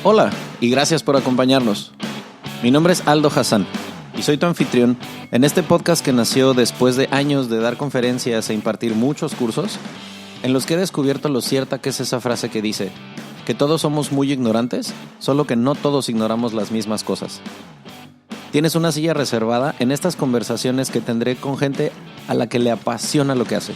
Hola y gracias por acompañarnos. Mi nombre es Aldo Hassan y soy tu anfitrión en este podcast que nació después de años de dar conferencias e impartir muchos cursos en los que he descubierto lo cierta que es esa frase que dice que todos somos muy ignorantes, solo que no todos ignoramos las mismas cosas. Tienes una silla reservada en estas conversaciones que tendré con gente a la que le apasiona lo que hace.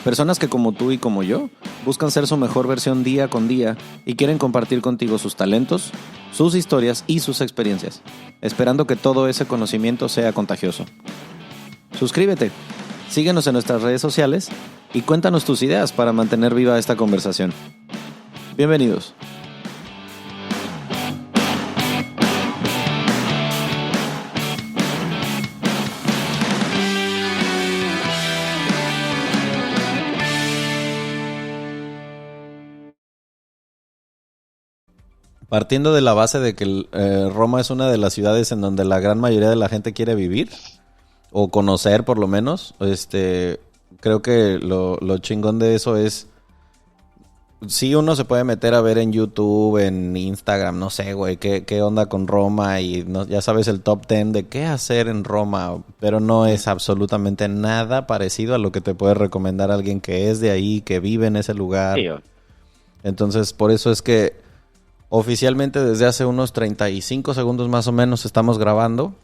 Personas que como tú y como yo buscan ser su mejor versión día con día y quieren compartir contigo sus talentos, sus historias y sus experiencias, esperando que todo ese conocimiento sea contagioso. Suscríbete, síguenos en nuestras redes sociales y cuéntanos tus ideas para mantener viva esta conversación. Bienvenidos. Partiendo de la base de que Roma es una de las ciudades en donde la gran mayoría de la gente quiere vivir, o conocer por lo menos, creo que lo chingón de eso es, sí, uno se puede meter a ver en YouTube, en Instagram, no sé, güey, qué onda con Roma y no, ya sabes el top 10 de qué hacer en Roma, pero no es absolutamente nada parecido a lo que te puede recomendar alguien que es de ahí, que vive en ese lugar. Sí. Entonces, por eso es que oficialmente desde hace unos 35 segundos más o menos estamos grabando.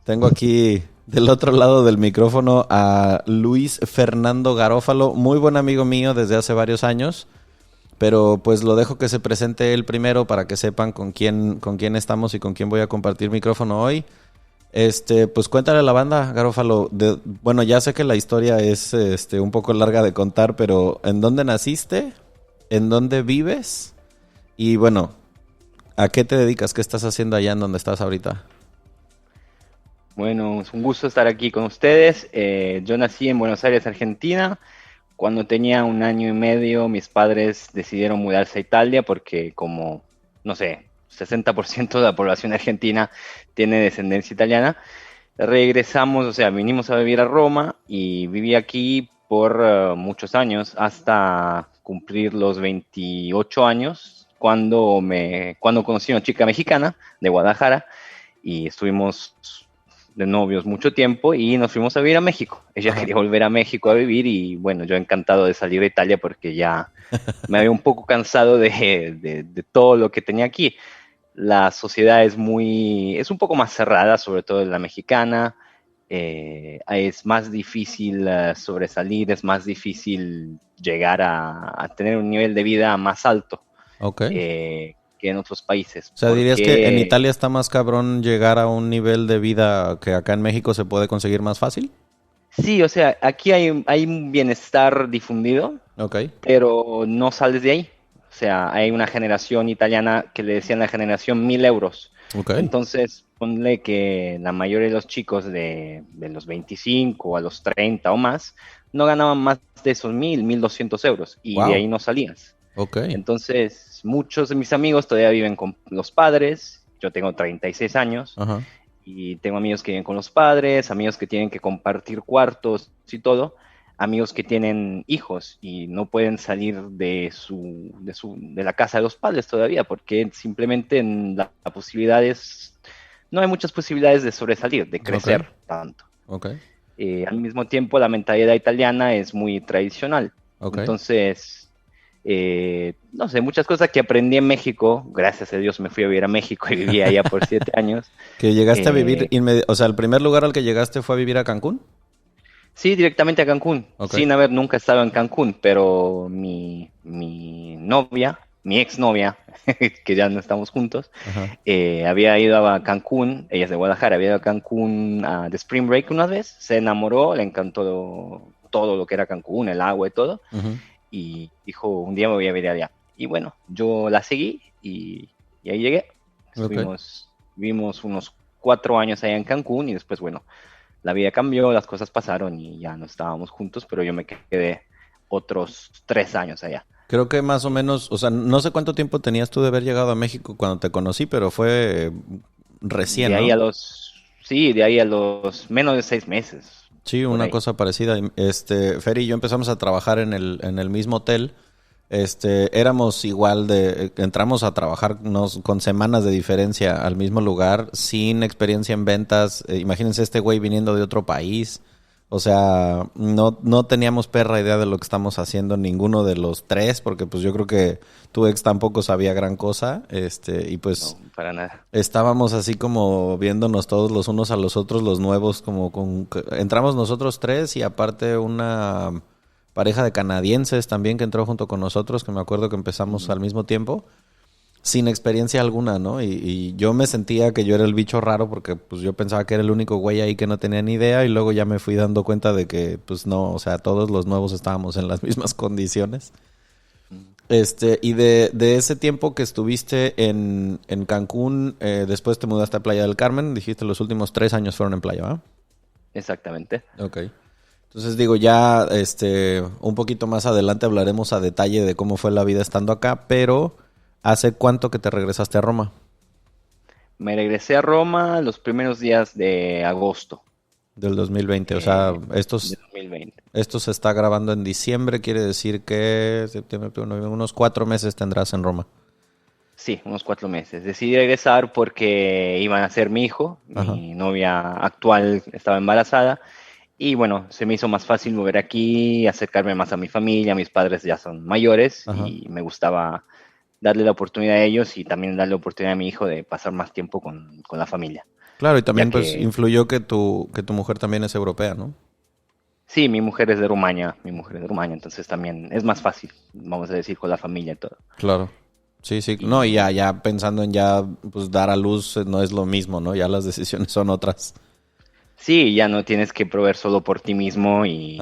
Tengo aquí del otro lado del micrófono a Luis Fernando Garófalo, muy buen amigo mío desde hace varios años, pero pues lo dejo que se presente él primero para que sepan con quién estamos y con quién voy a compartir micrófono hoy. Pues cuéntale a la banda, Garófalo. Bueno, ya sé que la historia es un poco larga de contar, pero ¿en dónde naciste? ¿En dónde vives? Y bueno, ¿a qué te dedicas? ¿Qué estás haciendo allá en donde estás ahorita? Bueno, es un gusto estar aquí con ustedes. Yo nací en Buenos Aires, Argentina. Cuando tenía 1 año y medio, mis padres decidieron mudarse a Italia porque como, no sé, 60% de la población argentina tiene descendencia italiana. Regresamos, o sea, vinimos a vivir a Roma y viví aquí por muchos años, hasta cumplir los 28 años, cuando conocí a una chica mexicana de Guadalajara y estuvimos de novios mucho tiempo y nos fuimos a vivir a México. Ella quería volver a México a vivir y bueno, yo encantado de salir de Italia porque ya me había un poco cansado de todo lo que tenía aquí. La sociedad es un poco más cerrada, sobre todo la mexicana. Es más difícil sobresalir, es más difícil llegar a tener un nivel de vida más alto. Okay. Que en otros países. O sea, ¿dirías que en Italia está más cabrón llegar a un nivel de vida que acá en México se puede conseguir más fácil? Sí, o sea, aquí hay un bienestar difundido, pero no sales de ahí. O sea, hay una generación italiana que le decían la generación 1000 euros. Entonces, ponle que la mayoría de los chicos de los 25 a los 30 o más no ganaban más de esos 1200 euros y de ahí no salías. Entonces, muchos de mis amigos todavía viven con los padres. Yo tengo 36 años. Y tengo amigos que viven con los padres, amigos que tienen que compartir cuartos y todo, amigos que tienen hijos y no pueden salir de la casa de los padres todavía, porque simplemente no hay muchas posibilidades de sobresalir, de crecer tanto. Al mismo tiempo, la mentalidad italiana es muy tradicional. Entonces, no sé, muchas cosas que aprendí en México, gracias a Dios me fui a vivir a México y viví allá por 7 años. ¿Que llegaste a vivir, o sea, el primer lugar al que llegaste fue a vivir a Cancún? Sí, directamente a Cancún, sin haber nunca estado en Cancún, pero mi novia, mi exnovia, que ya no estamos juntos, había ido a Cancún, ella es de Guadalajara, había ido a Cancún de Spring Break una vez, se enamoró, le encantó todo lo que era Cancún, el agua y todo, y dijo, un día me voy a vivir allá. Y bueno, yo la seguí y ahí llegué. Vivimos unos 4 años allá en Cancún y después, bueno, la vida cambió, las cosas pasaron y ya no estábamos juntos, pero yo me quedé otros 3 años allá. Creo que más o menos, o sea, no sé cuánto tiempo tenías tú de haber llegado a México cuando te conocí, pero fue recién, de ahí ¿no? De ahí a los menos de 6 meses. Sí, una cosa parecida. Fer y yo empezamos a trabajar en el mismo hotel. Éramos igual entramos a trabajar con semanas de diferencia al mismo lugar, sin experiencia en ventas. Imagínense este güey viniendo de otro país. O sea, no teníamos perra idea de lo que estamos haciendo ninguno de los tres, porque pues yo creo que tu ex tampoco sabía gran cosa, y pues no, para nada. Estábamos así como viéndonos todos los unos a los otros, los nuevos, entramos nosotros tres y aparte una pareja de canadienses también que entró junto con nosotros, que me acuerdo que empezamos al mismo tiempo, sin experiencia alguna, ¿no? Y yo me sentía que yo era el bicho raro porque pues yo pensaba que era el único güey ahí que no tenía ni idea y luego ya me fui dando cuenta de que pues no, o sea, todos los nuevos estábamos en las mismas condiciones. Y de ese tiempo que estuviste en Cancún, después te mudaste a Playa del Carmen, dijiste los últimos 3 años fueron en playa, ¿verdad? Exactamente. Ok. Entonces digo, ya un poquito más adelante hablaremos a detalle de cómo fue la vida estando acá, pero ¿hace cuánto que te regresaste a Roma? Me regresé a Roma los primeros días de agosto. Del 2020, o sea, del 2020. Esto se está grabando en diciembre, quiere decir que septiembre, unos 4 meses tendrás en Roma. Sí, unos 4 meses. Decidí regresar porque iban a ser mi hijo, Ajá. mi novia actual estaba embarazada. Y bueno, se me hizo más fácil volver aquí, acercarme más a mi familia. Mis padres ya son mayores. Ajá. Y me gustaba darle la oportunidad a ellos y también darle la oportunidad a mi hijo de pasar más tiempo con la familia. Claro, y también pues influyó que tu mujer también es europea, ¿no? Sí, mi mujer es de Rumania, entonces también es más fácil, vamos a decir, con la familia y todo. Claro. Sí. No, y ya pensando en pues dar a luz no es lo mismo, ¿no? Ya las decisiones son otras. Sí, ya no tienes que proveer solo por ti mismo y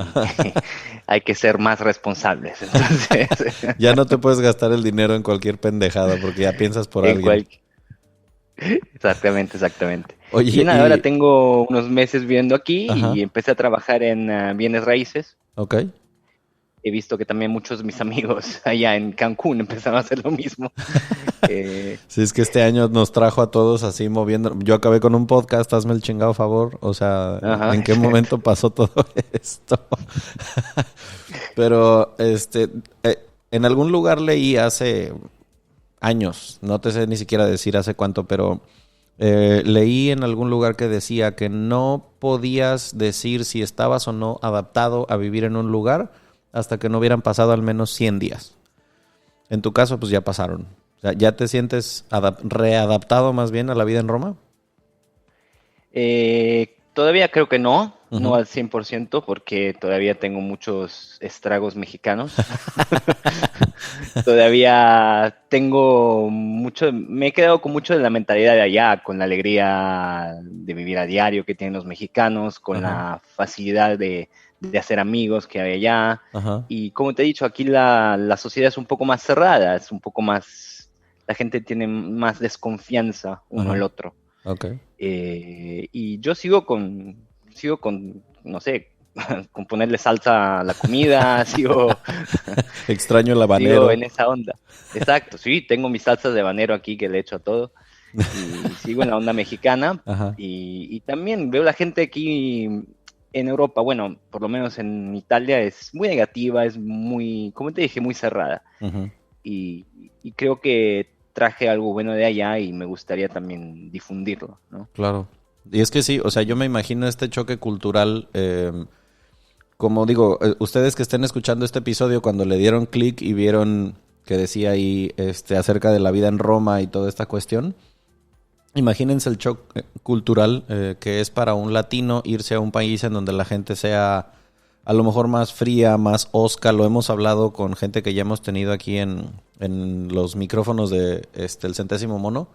hay que ser más responsables. Entonces... ya no te puedes gastar el dinero en cualquier pendejada porque ya piensas por alguien. Exactamente. Oye, y nada, ahora tengo unos meses viviendo aquí. Ajá. Y empecé a trabajar en bienes raíces. Ok. He visto que también muchos de mis amigos allá en Cancún empezaron a hacer lo mismo. Sí, es que este año nos trajo a todos así moviendo. Yo acabé con un podcast, hazme el chingado favor. O sea, ajá, ¿en qué momento pasó todo esto? Pero, en algún lugar leí hace años, no te sé ni siquiera decir hace cuánto, pero leí en algún lugar que decía que no podías decir si estabas o no adaptado a vivir en un lugar hasta que no hubieran pasado al menos 100 días. En tu caso, pues ya pasaron. O sea, ¿ya te sientes readaptado más bien a la vida en Roma? Todavía creo que no al 100%, porque todavía tengo muchos estragos mexicanos. Todavía me he quedado con mucho de la mentalidad de allá, con la alegría de vivir a diario que tienen los mexicanos, con la facilidad de hacer amigos que hay allá. Ajá. Y como te he dicho, aquí la sociedad es un poco más cerrada, es un poco más, la gente tiene más desconfianza uno al otro. Okay. Y yo sigo con, no sé, con ponerle salsa a la comida, extraño el habanero. Sigo en esa onda. Exacto, sí, tengo mis salsas de habanero aquí que le echo a todo. Y sigo en la onda mexicana. Y también veo la gente aquí en Europa, bueno, por lo menos en Italia, es muy negativa, es muy, como te dije, muy cerrada. Y creo que traje algo bueno de allá y me gustaría también difundirlo, ¿no? Claro. Y es que sí, o sea, yo me imagino este choque cultural, como digo, ustedes que estén escuchando este episodio, cuando le dieron clic y vieron que decía ahí acerca de la vida en Roma y toda esta cuestión, imagínense el choque cultural que es para un latino irse a un país en donde la gente sea a lo mejor más fría, más hosca. Lo hemos hablado con gente que ya hemos tenido aquí en los micrófonos de el Centésimo Mono,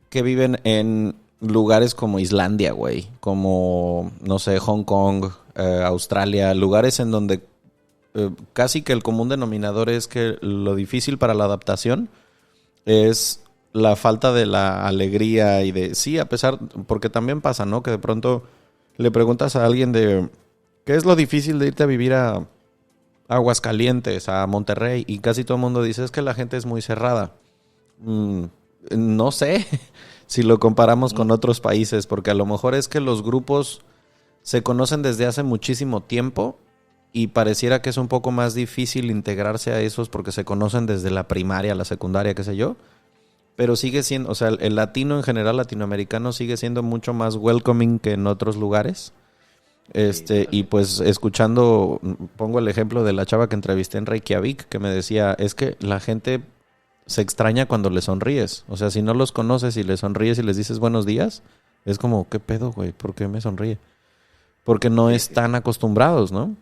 que viven en lugares como Islandia, güey, como, no sé, Hong Kong, Australia, lugares en donde casi que el común denominador es que lo difícil para la adaptación es la falta de la alegría y de, sí, a pesar, porque también pasa, ¿no? Que de pronto le preguntas a alguien de, ¿qué es lo difícil de irte a vivir a Aguascalientes, a Monterrey? Y casi todo el mundo dice, es que la gente es muy cerrada. No sé si lo comparamos con otros países, porque a lo mejor es que los grupos se conocen desde hace muchísimo tiempo y pareciera que es un poco más difícil integrarse a esos porque se conocen desde la primaria, la secundaria, qué sé yo. Pero sigue siendo, o sea, el latino en general, latinoamericano, sigue siendo mucho más welcoming que en otros lugares. Y pues escuchando, pongo el ejemplo de la chava que entrevisté en Reykjavik, que me decía, es que la gente se extraña cuando le sonríes. O sea, si no los conoces y les sonríes y les dices buenos días, es como, ¿qué pedo, güey? ¿Por qué me sonríe? Porque no están acostumbrados, ¿no?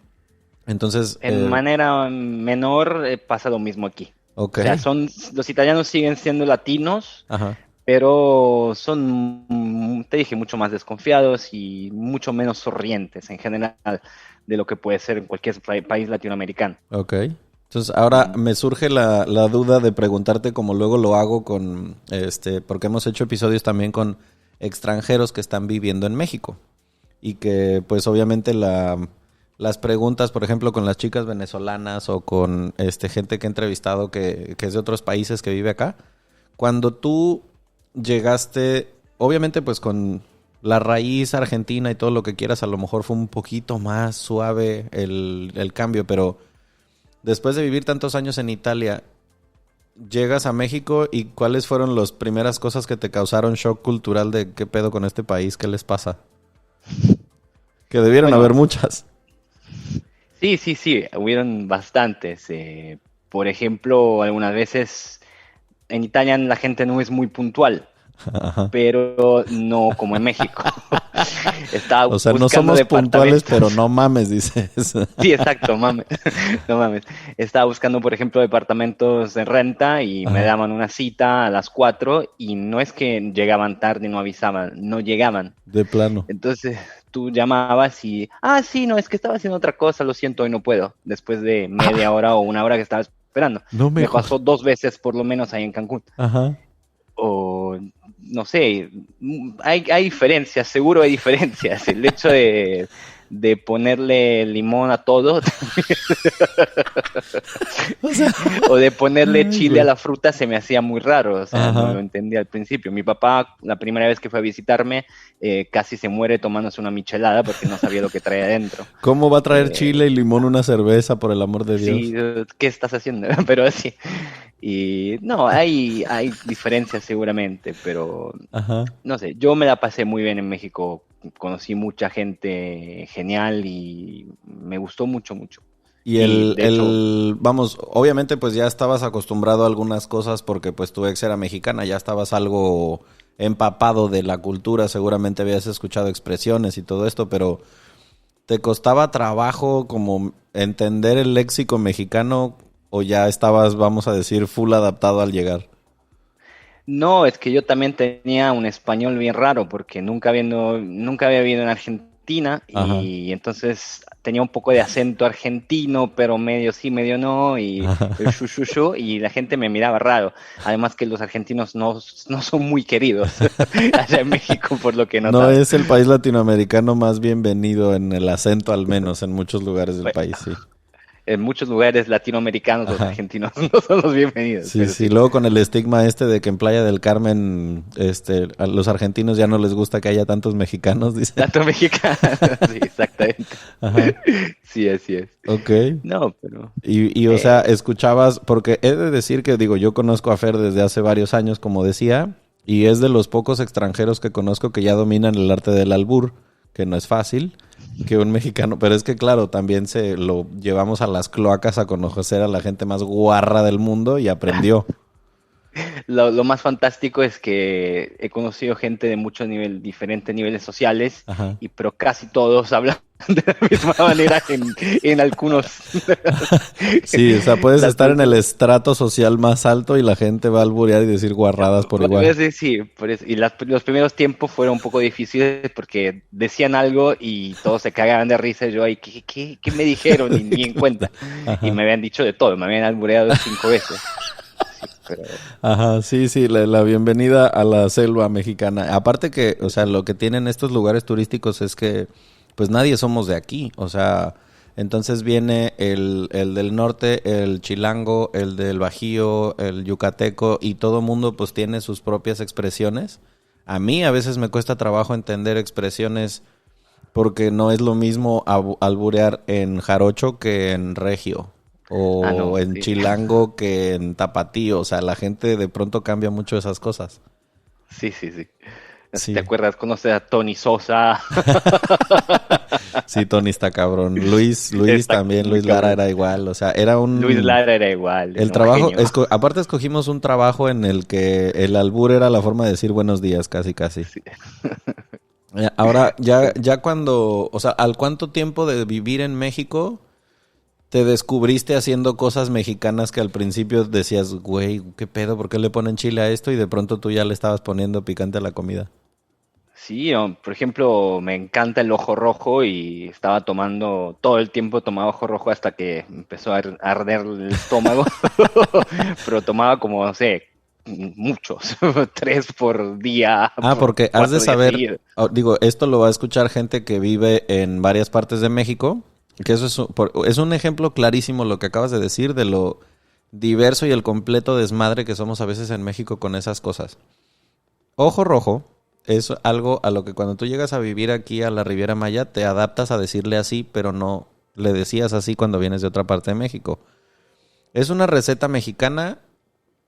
Entonces... En manera menor pasa lo mismo aquí. Okay. O sea, los italianos siguen siendo latinos, ajá, pero son, te dije, mucho más desconfiados y mucho menos sonrientes en general de lo que puede ser en cualquier país latinoamericano. Ok. Entonces, ahora me surge la duda de preguntarte, como luego lo hago con, porque hemos hecho episodios también con extranjeros que están viviendo en México. Y que, pues, obviamente las preguntas, por ejemplo, con las chicas venezolanas o con gente que he entrevistado que es de otros países que vive acá. Cuando tú llegaste, obviamente, pues, con la raíz argentina y todo lo que quieras, a lo mejor fue un poquito más suave el cambio, pero después de vivir tantos años en Italia, llegas a México y ¿cuáles fueron las primeras cosas que te causaron shock cultural de qué pedo con este país? ¿Qué les pasa? Que debieron haber muchas. Sí, hubieron bastantes. Por ejemplo, algunas veces en Italia la gente no es muy puntual. Ajá. Pero no como en México. O sea, no somos puntuales, pero no mames, dices. Sí, exacto, mames. No mames. Estaba buscando, por ejemplo, departamentos de renta y me daban una cita a las 4 y no es que llegaban tarde y no avisaban, no llegaban. De plano. Entonces tú llamabas y, sí, no, es que estaba haciendo otra cosa, lo siento, hoy no puedo. Después de media hora o una hora que estaba esperando. No me pasó 2 veces por lo menos ahí en Cancún. Ajá. O no sé, hay diferencias, seguro hay diferencias. El hecho de ponerle limón a todo o de ponerle chile a la fruta se me hacía muy raro, o sea, no lo entendía al principio. Mi papá, la primera vez que fue a visitarme, casi se muere tomándose una michelada porque no sabía lo que traía adentro. ¿Cómo va a traer chile y limón una cerveza, por el amor de Dios? Sí, ¿qué estás haciendo? Pero sí. Y no, hay diferencias seguramente, pero no sé, yo me la pasé muy bien en México, conocí mucha gente genial y me gustó mucho. Y vamos, obviamente pues ya estabas acostumbrado a algunas cosas porque pues tu ex era mexicana, ya estabas algo empapado de la cultura, seguramente habías escuchado expresiones y todo esto, pero ¿te costaba trabajo como entender el léxico mexicano? ¿O ya estabas, vamos a decir, full adaptado al llegar? No, es que yo también tenía un español bien raro porque nunca había vivido en Argentina y entonces tenía un poco de acento argentino, pero medio sí, medio no, y el shu, y la gente me miraba raro. Además que los argentinos no son muy queridos allá en México, por lo que notaba. No es el país latinoamericano más bienvenido en el acento, al menos en muchos lugares del país, sí. En muchos lugares latinoamericanos los argentinos no son los bienvenidos. Sí, luego con el estigma de que en Playa del Carmen a los argentinos ya no les gusta que haya tantos mexicanos, dice. Tantos mexicanos, sí, exactamente. Sí, así es. Ok. No, pero... Y o sea, escuchabas, porque he de decir que, yo conozco a Fer desde hace varios años, como decía, y es de los pocos extranjeros que conozco que ya dominan el arte del albur, que no es fácil, que un mexicano, pero es que claro, también se lo llevamos a las cloacas a conocer a la gente más guarra del mundo y aprendió. Lo más fantástico es que he conocido gente de diferentes niveles sociales, pero casi todos hablan de la misma manera en algunos. Sí, o sea, puedes estar en el estrato social más alto y la gente va a alburear y decir guarradas por igual. Sí, por eso. Y los primeros tiempos fueron un poco difíciles porque decían algo y todos se cagaban de risa. Y yo, ¿qué me dijeron? Ni en cuenta. Y me habían dicho de todo, me habían albureado 5 veces. Sí, la bienvenida a la selva mexicana. Aparte que, o sea, lo que tienen estos lugares turísticos es que, pues nadie somos de aquí, o sea, entonces viene el del norte, el chilango, el del bajío, el yucateco, y todo mundo pues tiene sus propias expresiones. A mí a veces me cuesta trabajo entender expresiones Porque no es lo mismo alburear en jarocho que en regio. O en chilango que en tapatío. O sea, la gente de pronto cambia mucho esas cosas. Sí. Si te acuerdas, conoces a Tony Sosa. Sí, Tony está cabrón. Luis también, Luis Lara era igual. O sea, era un... Luis Lara era igual. El trabajo, aparte escogimos un trabajo en el que el albur era la forma de decir buenos días, casi. Sí. Ahora, ya cuando... O sea, ¿al cuánto tiempo de vivir en México te descubriste haciendo cosas mexicanas que al principio decías, güey, qué pedo, ¿por qué le ponen chile a esto? Y de pronto tú ya le estabas poniendo picante a la comida. Sí, por ejemplo, me encanta el ojo rojo y estaba todo el tiempo tomaba ojo rojo hasta que empezó a arder el estómago, pero tomaba como, no sé, muchos, 3 por día. Porque has de saber, esto lo va a escuchar gente que vive en varias partes de México, que eso es un ejemplo clarísimo lo que acabas de decir de lo diverso y el completo desmadre que somos a veces en México con esas cosas. Ojo rojo es algo a lo que cuando tú llegas a vivir aquí a la Riviera Maya te adaptas a decirle así, pero no le decías así cuando vienes de otra parte de México. Es una receta mexicana.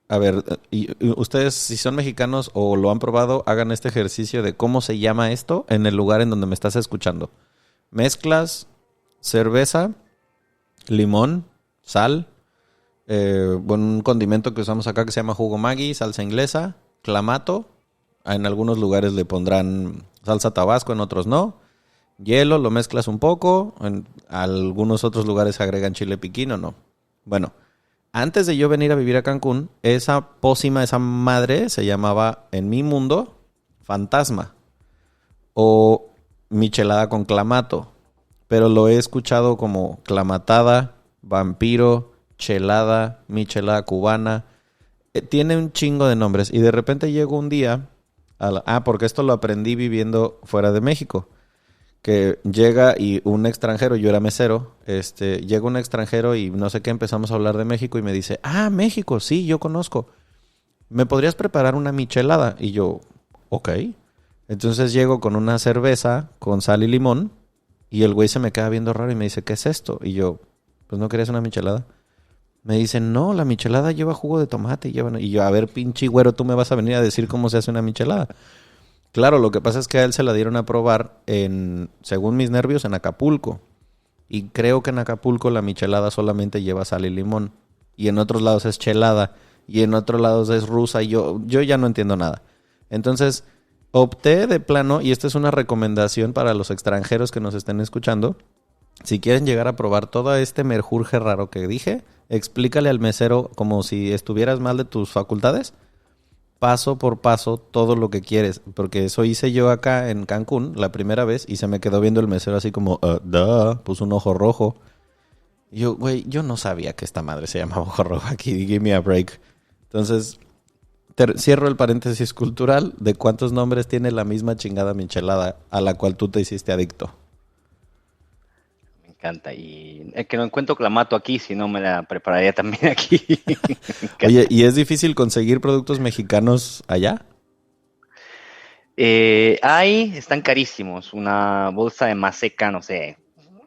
A ver, y ustedes si son mexicanos o lo han probado, hagan este ejercicio de cómo se llama esto en el lugar en donde me estás escuchando. Mezclas cerveza, limón, sal, un condimento que usamos acá que se llama jugo Maggi, salsa inglesa, clamato. En algunos lugares le pondrán salsa tabasco, en otros no. Hielo, lo mezclas un poco. En algunos otros lugares agregan chile piquín o no. Bueno, antes de yo venir a vivir a Cancún, esa pócima, esa madre, se llamaba, en mi mundo, fantasma. O michelada con clamato. Pero lo he escuchado como clamatada, vampiro, chelada, michelada cubana. Tiene un chingo de nombres. Y de repente llegó un día... porque esto lo aprendí viviendo fuera de México. Que llega y un extranjero, yo era mesero, llega un extranjero y no sé qué, empezamos a hablar de México y me dice, México, sí, yo conozco. ¿Me podrías preparar una michelada? Y yo, ok. Entonces llego con una cerveza con sal y limón y el güey se me queda viendo raro y me dice, ¿qué es esto? Y yo, pues ¿no querías una michelada? Me dicen, no, la michelada lleva jugo de tomate. Y yo, a ver, pinche güero, tú me vas a venir a decir cómo se hace una michelada. Claro, lo que pasa es que a él se la dieron a probar según mis nervios, en Acapulco. Y creo que en Acapulco la michelada solamente lleva sal y limón. Y en otros lados es chelada. Y en otros lados es rusa. Y yo ya no entiendo nada. Entonces, opté de plano, y esta es una recomendación para los extranjeros que nos estén escuchando. Si quieren llegar a probar todo este merjurje raro que dije, explícale al mesero como si estuvieras mal de tus facultades, paso por paso, todo lo que quieres. Porque eso hice yo acá en Cancún la primera vez y se me quedó viendo el mesero así como, puso un ojo rojo. Y yo, güey, yo no sabía que esta madre se llamaba ojo rojo aquí, give me a break. Entonces, cierro el paréntesis cultural de cuántos nombres tiene la misma chingada michelada a la cual tú te hiciste adicto. Encanta. Y es que no encuentro clamato aquí, si no me la prepararía también aquí. Oye, ¿y es difícil conseguir productos mexicanos allá? Están carísimos. Una bolsa de maseca, no sé,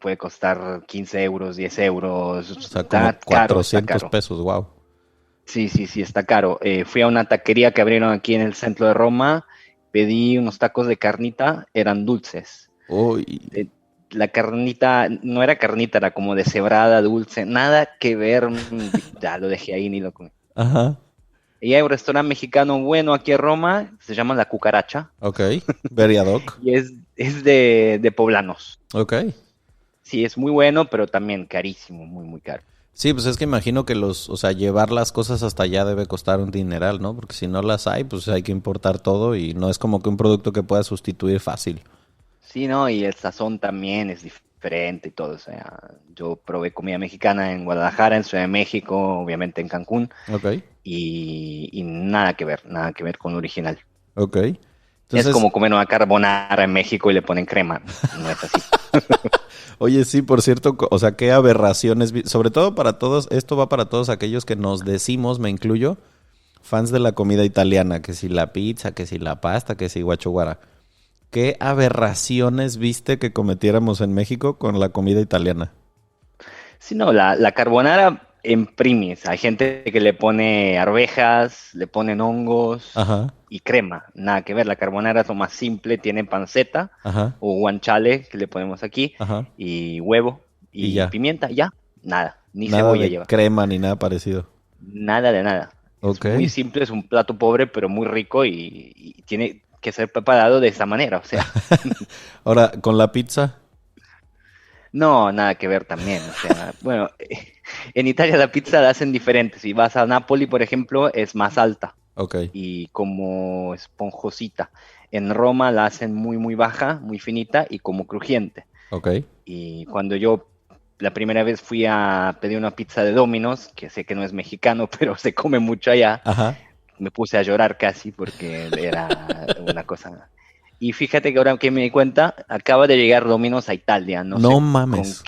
puede costar 15 euros, 10 euros. O sea, como 400 pesos, wow. Sí, está caro. Fui a una taquería que abrieron aquí en el centro de Roma, pedí unos tacos de carnita, eran dulces. Uy. La carnita, no era carnita, era como deshebrada, dulce, nada que ver, ya lo dejé ahí ni lo comí. Ajá. Y hay un restaurante mexicano bueno aquí en Roma, se llama La Cucaracha. Ok, very ad hoc. Y es de poblanos. Ok. Sí, es muy bueno, pero también carísimo, muy, muy caro. Sí, pues es que imagino que llevar las cosas hasta allá debe costar un dineral, ¿no? Porque si no las hay, pues hay que importar todo y no es como que un producto que pueda sustituir fácil. Sí, ¿no? Y el sazón también es diferente y todo. O sea, yo probé comida mexicana en Guadalajara, en Ciudad de México, obviamente en Cancún. Ok. Y nada que ver con lo original. Ok. Entonces, es como comer una carbonara en México y le ponen crema. No es así. Oye, sí, por cierto, o sea, qué aberraciones. Sobre todo para todos, esto va para todos aquellos que nos decimos, me incluyo, fans de la comida italiana. Que si la pizza, que si la pasta, que si guachoguara. ¿qué aberraciones viste que cometiéramos en México con la comida italiana? Sí, no, la carbonara en primis. Hay gente que le pone arvejas, le ponen hongos Ajá, y crema. Nada que ver, la carbonara es lo más simple, tiene panceta ajá, o guanciale que le ponemos aquí ajá. y huevo Y y ya. pimienta, ya, nada, ni Nada cebolla de lleva. crema ni nada parecido. Nada de nada. Es Ok. muy simple, es un plato pobre, pero muy rico y tiene que ser preparado de esa manera. O sea, Ahora, con la pizza. no, nada que ver también. O sea, bueno, en Italia la pizza la hacen diferente. Si vas a Nápoli, por ejemplo, es más alta Ok, y como esponjosita. En Roma la hacen muy, muy baja, muy finita y como crujiente. ok. Y cuando yo la primera vez fui a pedir una pizza de Domino's, que sé que no es mexicano, pero se come mucho allá, Ajá. me puse a llorar casi porque era una cosa. Y fíjate que ahora que me di cuenta, acaba de llegar Domino's a Italia. No mames.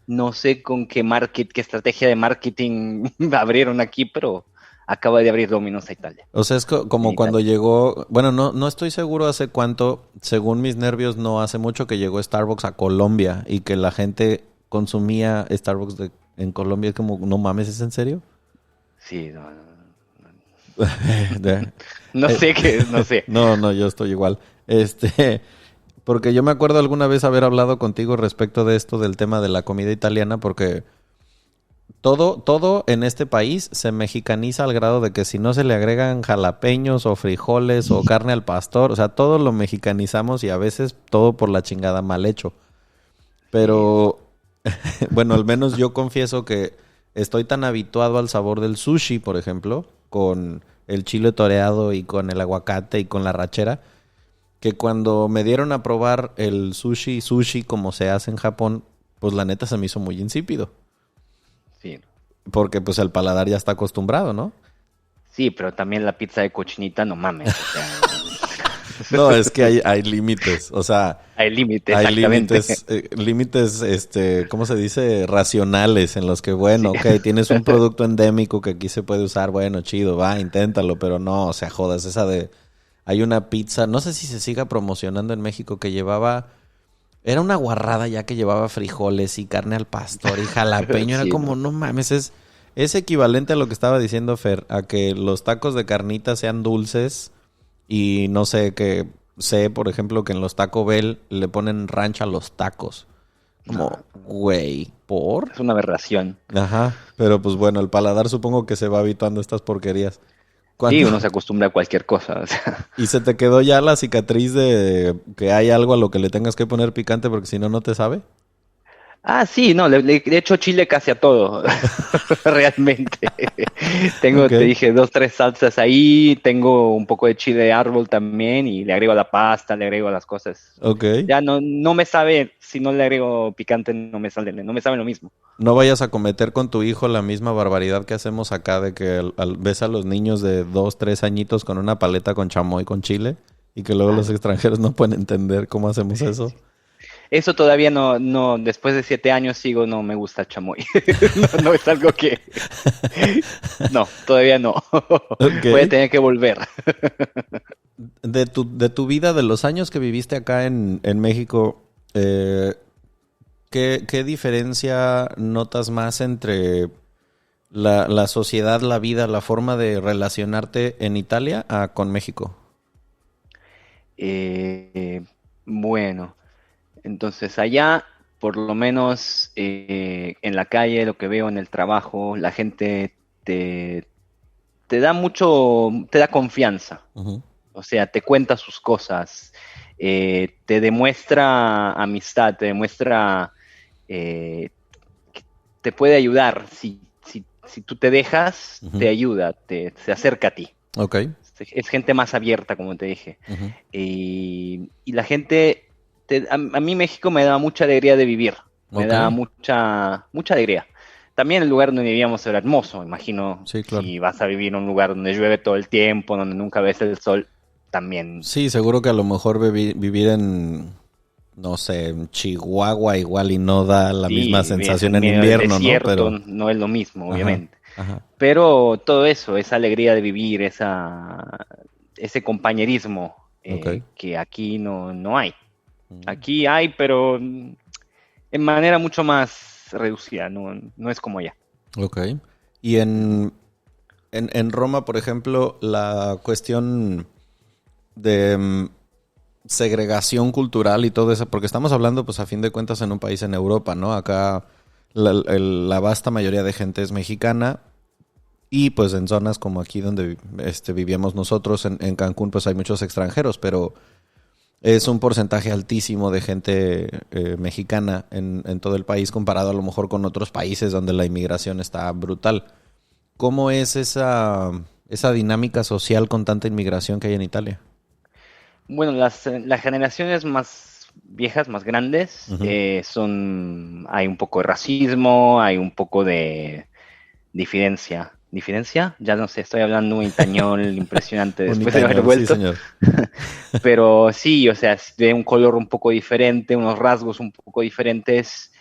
No sé con qué estrategia de marketing abrieron aquí, pero acaba de abrir Domino's a Italia. O sea, es En como cuando Italia. llegó, bueno, no estoy seguro hace cuánto, según mis nervios, no hace mucho que llegó Starbucks a Colombia y que la gente consumía Starbucks en Colombia. Es como, no mames, ¿es en serio? Sí, De- no eh, sé qué, no sé. no, yo estoy igual. Porque yo me acuerdo alguna vez haber hablado contigo respecto de esto del tema de la comida italiana, porque todo en este país se mexicaniza al grado de que si no se le agregan jalapeños o frijoles o carne al pastor, o sea, todo lo mexicanizamos y a veces todo por la chingada mal hecho. Sí, Pero, bueno, al menos yo confieso que estoy tan habituado al sabor del sushi, por ejemplo, con el chile toreado y con el aguacate y con la rachera, que cuando me dieron a probar el sushi como se hace en Japón, pues la neta se me hizo muy insípido. sí. Porque pues el paladar ya está acostumbrado, ¿no? Sí, pero también la pizza de cochinita, no mames. O sea, No, es que hay límites, o sea, hay límite, hay exactamente. límites, ¿cómo se dice? Racionales en los que, Sí. bueno, ok, tienes un producto endémico que aquí se puede usar, bueno, chido, va, inténtalo, pero no, o sea, jodas, hay una pizza, no sé si se siga promocionando en México que era una guarrada ya que llevaba frijoles y carne al pastor y jalapeño. Era Sí, como, no. no mames, es equivalente a lo que estaba diciendo Fer, a que los tacos de carnita sean dulces y no sé, por ejemplo, que en los Taco Bell le ponen ranch a los tacos. No, Como, güey, ¿por? es una aberración. Ajá, pero pues bueno, el paladar supongo que se va habituando a estas porquerías. Sí, ¿Cuándo? uno se acostumbra a cualquier cosa. O sea. ¿Y se te quedó ya la cicatriz de que hay algo a lo que le tengas que poner picante porque si no, no te sabe? Ah, sí, no, le echo chile casi a todo, realmente. Tengo, Ok. te dije, dos, tres salsas ahí, tengo un poco de chile de árbol también y le agrego a la pasta, le agrego a las cosas. Ok. Ya no me sabe, si no le agrego picante, no me sabe lo mismo. No vayas a cometer con tu hijo la misma barbaridad que hacemos acá de que ves a los niños de 2, 3 añitos con una paleta con chamoy con chile y que luego Ah, los no. extranjeros no pueden entender cómo hacemos eso. Eso todavía no, después de 7 años sigo, no me gusta el chamoy. No es algo que, no, todavía no. Ok. Voy a tener que volver. De tu vida, de los años que viviste acá en México, ¿qué diferencia notas más entre la sociedad, la vida, la forma de relacionarte en Italia con México? Eh, bueno, entonces allá, por lo menos en la calle, lo que veo en el trabajo, la gente te, te da confianza. Ujú. O sea, te cuenta sus cosas, te demuestra amistad, te demuestra, eh, que te puede ayudar. Si tú te dejas, te Ujú. ayuda, se acerca a ti. Ok. Es gente más abierta, como te dije. Ujú. Y la gente, a mí México me da mucha alegría de vivir, me Ok. da mucha alegría. También el lugar donde vivíamos era hermoso, imagino, Sí, claro. si vas a vivir en un lugar donde llueve todo el tiempo, donde nunca ves el sol, también. Sí, seguro que a lo mejor vivir en, no sé, en Chihuahua igual y no da la misma Sí, vives sensación en en medio del invierno, ¿no? desierto, Pero, no es lo mismo, ajá, obviamente. ajá. Pero todo eso, esa alegría de vivir, ese compañerismo, que aquí no hay. Aquí hay, pero en manera mucho más reducida, no es como allá. Ok. Y en Roma, por ejemplo, la cuestión de segregación cultural y todo eso, porque estamos hablando, pues a fin de cuentas, en un país en Europa, ¿no? Acá la vasta mayoría de gente es mexicana y pues en zonas como aquí donde vivíamos nosotros, en Cancún, pues hay muchos extranjeros, pero es un porcentaje altísimo de gente mexicana en todo el país comparado a lo mejor con otros países donde la inmigración está brutal. ¿Cómo es esa dinámica social con tanta inmigración que hay en Italia? Bueno, las generaciones más viejas, más grandes, Uh-huh. hay un poco de racismo, hay un poco de diferencia. ¿Diferencia? Ya no sé, estoy hablando un itañol impresionante Un después de haber itañol, sí, vuelto. señor. Pero sí, o sea, es de un color un poco diferente, unos rasgos un poco diferentes.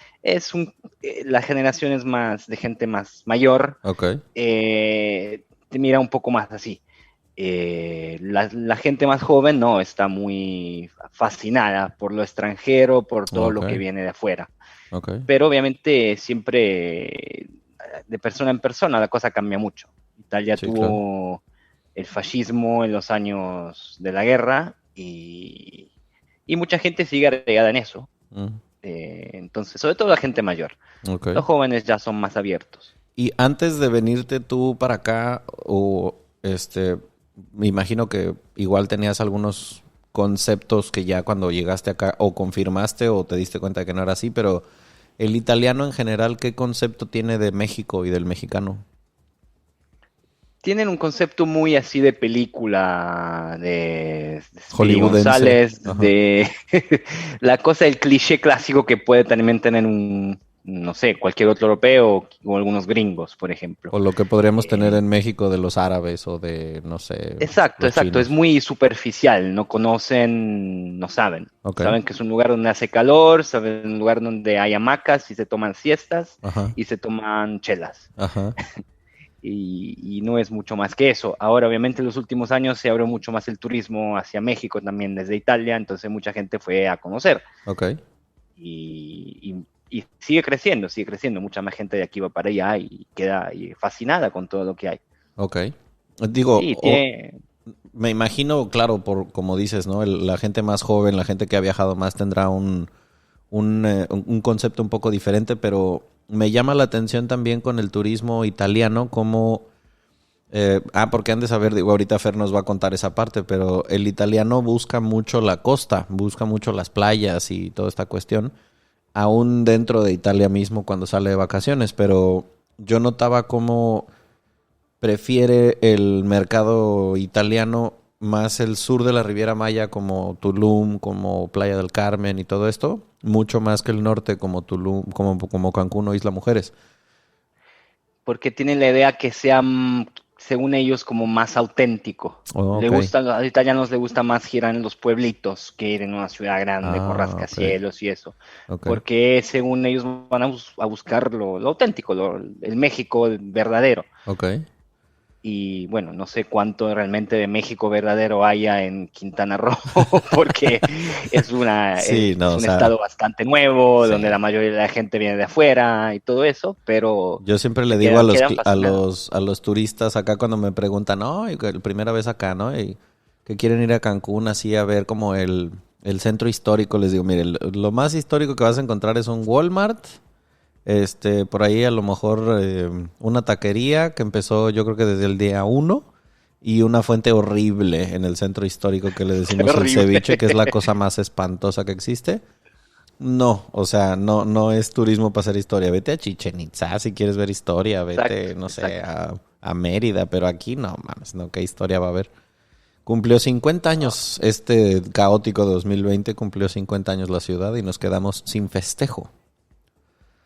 La generación es más de gente más mayor. Ok. Te mira un poco más así. La gente más joven no, está muy fascinada por lo extranjero, por todo Ok. lo que viene de afuera. Ok. Pero obviamente siempre de persona en persona la cosa cambia mucho. Italia Sí, claro. tuvo el fascismo en los años de la guerra y mucha gente sigue agregada en eso. Mm. Entonces, sobre todo la gente mayor. Ok. Los jóvenes ya son más abiertos. Y antes de venirte tú para acá, me imagino que igual tenías algunos conceptos que ya cuando llegaste acá o confirmaste o te diste cuenta de que no era así, pero el italiano en general, ¿qué concepto tiene de México y del mexicano? Tienen un concepto muy así de película de Speedy Hollywoodense. González, Ajá. de la cosa del cliché clásico que puede también tener no sé, cualquier otro europeo o algunos gringos, por ejemplo. O lo que podríamos tener Eh, en México de los árabes o de, no sé, exacto, los exacto, es chinos. muy superficial, no conocen, no saben. Ok. Saben que es un lugar donde hace calor, saben un lugar donde hay hamacas y se toman siestas Ajá. y se toman chelas. Ajá. Y no es mucho más que eso. Ahora, obviamente, en los últimos años se abrió mucho más el turismo hacia México también desde Italia, entonces mucha gente fue a conocer Ok. y sigue creciendo, mucha más gente de aquí va para allá y queda fascinada con todo lo que hay. Ok. Digo, Sí, tiene, me imagino, claro, por como dices, ¿no? La gente más joven, la gente que ha viajado más tendrá un concepto un poco diferente, pero me llama la atención también con el turismo italiano, como... porque han de saber, digo, ahorita Fer nos va a contar esa parte, pero el italiano busca mucho la costa, busca mucho las playas y toda esta cuestión, aún dentro de Italia mismo cuando sale de vacaciones, pero yo notaba cómo prefiere el mercado italiano más el sur de la Riviera Maya como Tulum, como Playa del Carmen y todo esto, mucho más que el norte como Tulum, como Cancún o Isla Mujeres. porque tienen la idea que sea, según ellos, como más auténtico. Oh, ok. A los italianos les gusta más girar en los pueblitos que ir en una ciudad grande con Ok. rascacielos y eso. Ok. Porque según ellos van a buscar lo auténtico, el México verdadero. Ok. Y bueno, no sé cuánto realmente de México verdadero haya en Quintana Roo, porque Sí, no, es o un sea, estado bastante nuevo, sí. donde la mayoría de la gente viene de afuera y todo eso, pero Yo siempre le digo a quedan fascinados. a los turistas acá cuando me preguntan, no, y que la primera vez acá, ¿no? Y que quieren ir a Cancún así a ver como el centro histórico, les digo, mire, lo más histórico que vas a encontrar es un Walmart, por ahí a lo mejor una taquería que empezó yo creo que desde el día uno y una fuente horrible en el centro histórico que le Qué decimos el horrible. ceviche, que es la cosa más espantosa que existe. No, o sea, no es turismo para hacer historia. Vete a Chichen Itza si quieres ver historia, Exacto, vete, no sé, exacto. a Mérida, pero aquí no mames, no, qué historia va a haber. Cumplió 50 No. años, este caótico 2020 cumplió 50 años la ciudad y nos quedamos sin festejo.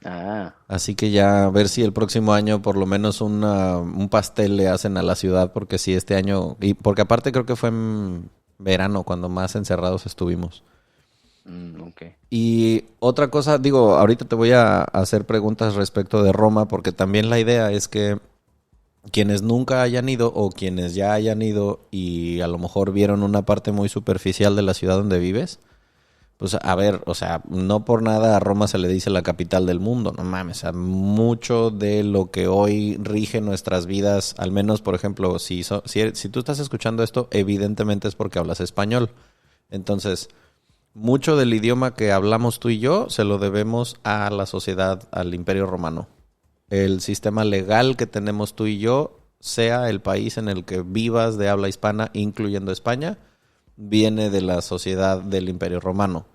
Ah, Así que ya a ver si el próximo año por lo menos un pastel le hacen a la ciudad, porque sí, este año, y porque aparte creo que fue en verano cuando más encerrados estuvimos. ok. Y otra cosa, digo, ahorita te voy a hacer preguntas respecto de Roma, porque también la idea es que quienes nunca hayan ido o quienes ya hayan ido y a lo mejor vieron una parte muy superficial de la ciudad donde vives, pues a ver, o sea, no por nada a Roma se le dice la capital del mundo, no mames, o sea, mucho de lo que hoy rige nuestras vidas, al menos, por ejemplo, si tú estás escuchando esto, evidentemente es porque hablas español. Entonces, mucho del idioma que hablamos tú y yo se lo debemos a la sociedad, al Imperio Romano. El sistema legal que tenemos tú y yo, sea el país en el que vivas de habla hispana, incluyendo España, viene de la sociedad del Imperio Romano.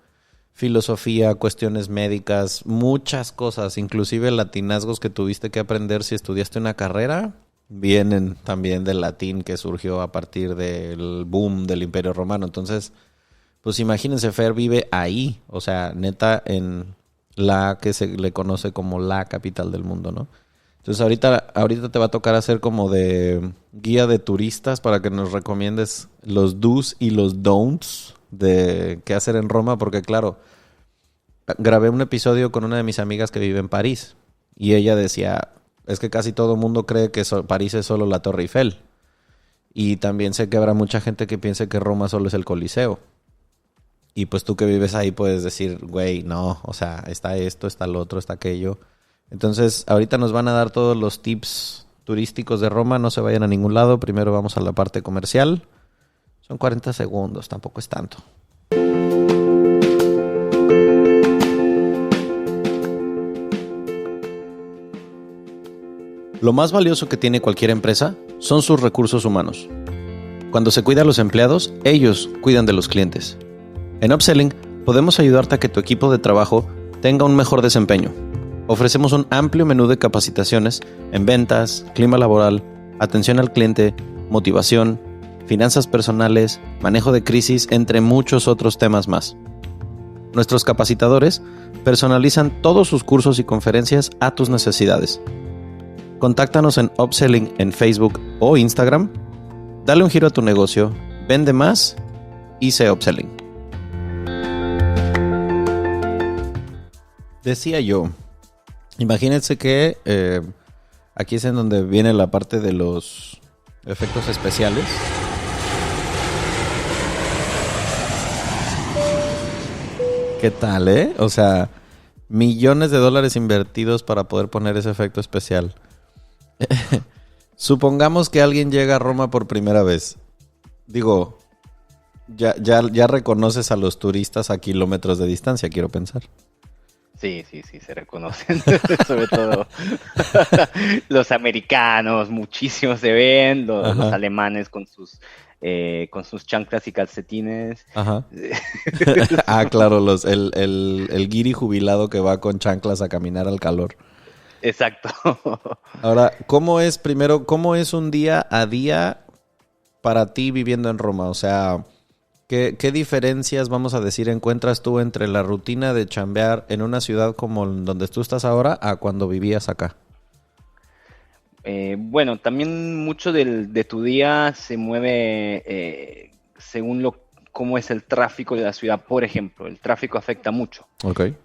Filosofía, cuestiones médicas, muchas cosas, inclusive latinazgos que tuviste que aprender si estudiaste una carrera, vienen también del latín que surgió a partir del boom del Imperio Romano. Entonces, pues imagínense, Fer vive ahí, o sea, neta en la que se le conoce como la capital del mundo, ¿no? Entonces ahorita te va a tocar hacer como de guía de turistas para que nos recomiendes los do's y los don'ts de qué hacer en Roma, porque claro, grabé un episodio con una de mis amigas que vive en París y ella decía, es que casi todo el mundo cree que París es solo la Torre Eiffel y también sé que habrá mucha gente que piense que Roma solo es el Coliseo. Y pues tú que vives ahí puedes decir, güey, no, o sea, está esto, está lo otro, está aquello. Entonces, ahorita nos van a dar todos los tips turísticos de Roma, no se vayan a ningún lado. Primero vamos a la parte comercial. Son 40 segundos, tampoco es tanto. Lo más valioso que tiene cualquier empresa son sus recursos humanos. Cuando se cuida a los empleados, ellos cuidan de los clientes. En Upselling podemos ayudarte a que tu equipo de trabajo tenga un mejor desempeño. Ofrecemos un amplio menú de capacitaciones en ventas, clima laboral, atención al cliente, motivación, finanzas personales, manejo de crisis, entre muchos otros temas más. Nuestros capacitadores personalizan todos sus cursos y conferencias a tus necesidades. Contáctanos en Upselling en Facebook o Instagram. Dale un giro a tu negocio, vende más y sé Upselling. Decía yo, imagínense que aquí es en donde viene la parte de los efectos especiales. ¿Qué tal, O sea, millones de dólares invertidos para poder poner ese efecto especial. Supongamos que alguien llega a Roma por primera vez. Digo, ya reconoces a los turistas a kilómetros de distancia, quiero pensar. Sí, se reconocen, sobre todo los americanos, muchísimos se ven, los alemanes con sus chanclas y calcetines. Ajá. Claro, el guiri jubilado que va con chanclas a caminar al calor. Exacto. Ahora, ¿cómo es un día a día para ti viviendo en Roma? O sea, ¿qué diferencias, vamos a decir, encuentras tú entre la rutina de chambear en una ciudad como donde tú estás ahora a cuando vivías acá? Bueno, también mucho de tu día se mueve según cómo es el tráfico de la ciudad. Por ejemplo, el tráfico afecta mucho. Okay.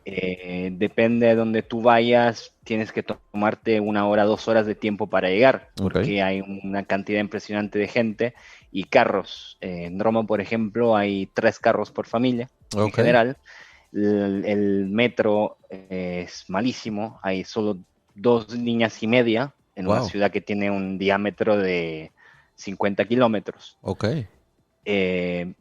Depende de donde tú vayas, tienes que tomarte 1 hora, 2 horas de tiempo para llegar, porque hay una cantidad impresionante de gente y carros. En Roma, por ejemplo, hay 3 carros por familia en general. El metro es malísimo, hay solo 2 líneas y media en una ciudad que tiene un diámetro de 50 kilómetros.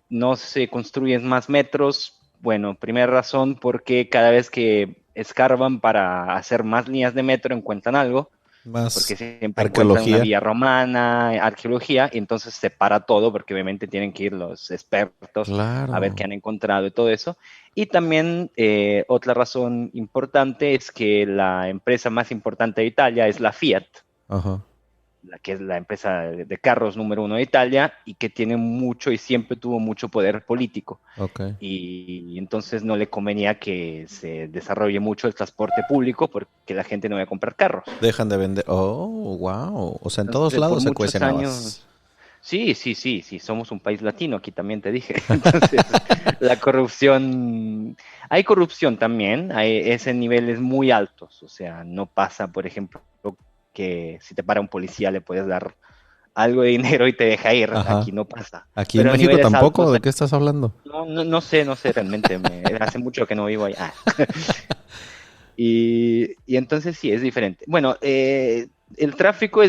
No se construyen más metros. Bueno, primera razón, porque cada vez que escarban para hacer más líneas de metro encuentran algo. Más porque siempre encuentran una vía romana, arqueología, y entonces se para todo, porque obviamente tienen que ir los expertos a ver qué han encontrado y todo eso. Y también otra razón importante es que la empresa más importante de Italia es la Fiat. Que es la empresa de carros número 1 de Italia y que tiene mucho y siempre tuvo mucho poder político. Y entonces no le convenía que se desarrolle mucho el transporte público porque la gente no iba a comprar carros. Dejan de vender. Oh, wow. O sea, en todos lados se cuecen habas. Sí, somos un país latino, aquí también te dije. Entonces, la corrupción, hay corrupción también, es en niveles muy altos, o sea, no pasa, por ejemplo, que si te para un policía le puedes dar algo de dinero y te deja ir. Ajá. Aquí no pasa. ¿Aquí en México tampoco? Altos, ¿de qué estás hablando? No sé realmente. Hace mucho que no vivo allá. Y entonces sí, es diferente. Bueno, el tráfico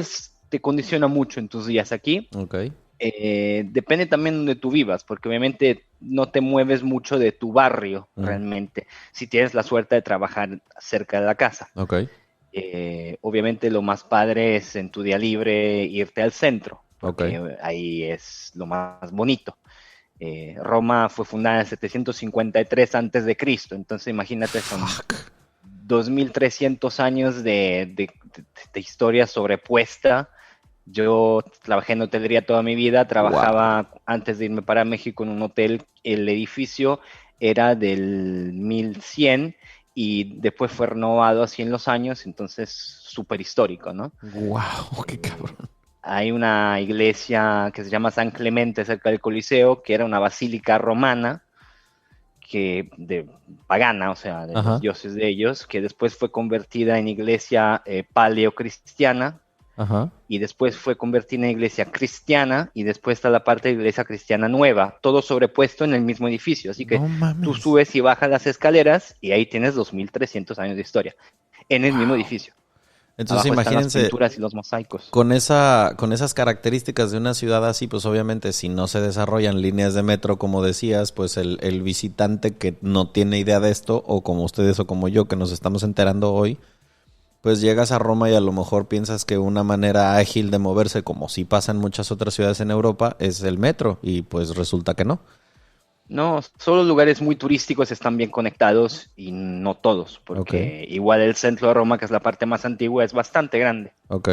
te condiciona mucho en tus días aquí. Okay. Depende también de donde tú vivas, porque obviamente no te mueves mucho de tu barrio realmente, si tienes la suerte de trabajar cerca de la casa. Okay. Obviamente lo más padre es en tu día libre irte al centro, porque ahí es lo más bonito. Roma fue fundada en 753 antes de Cristo, entonces imagínate, son 2300 años de historia sobrepuesta. Yo trabajé en hotelería toda mi vida, trabajaba antes de irme para México en un hotel, el edificio era del 1100 y después fue renovado así en los años, entonces súper histórico, ¿no? ¡Wow! ¡Qué cabrón! Hay una iglesia que se llama San Clemente cerca del Coliseo, que era una basílica romana, pagana, o sea, de los dioses de ellos, que después fue convertida en iglesia paleocristiana. Ajá. Y después fue convertida en iglesia cristiana, y después está la parte de iglesia cristiana nueva, todo sobrepuesto en el mismo edificio. Así que tú subes y bajas las escaleras y ahí tienes 2300 años de historia en el mismo edificio. Entonces abajo imagínense, están las pinturas y los mosaicos. Con esas características de una ciudad así, pues obviamente si no se desarrollan líneas de metro, como decías, pues el visitante que no tiene idea de esto, o como ustedes o como yo que nos estamos enterando hoy, pues llegas a Roma y a lo mejor piensas que una manera ágil de moverse, como sí pasa en muchas otras ciudades en Europa, es el metro, y pues resulta que no. No, solo lugares muy turísticos están bien conectados y no todos, porque igual el centro de Roma, que es la parte más antigua, es bastante grande. Ok.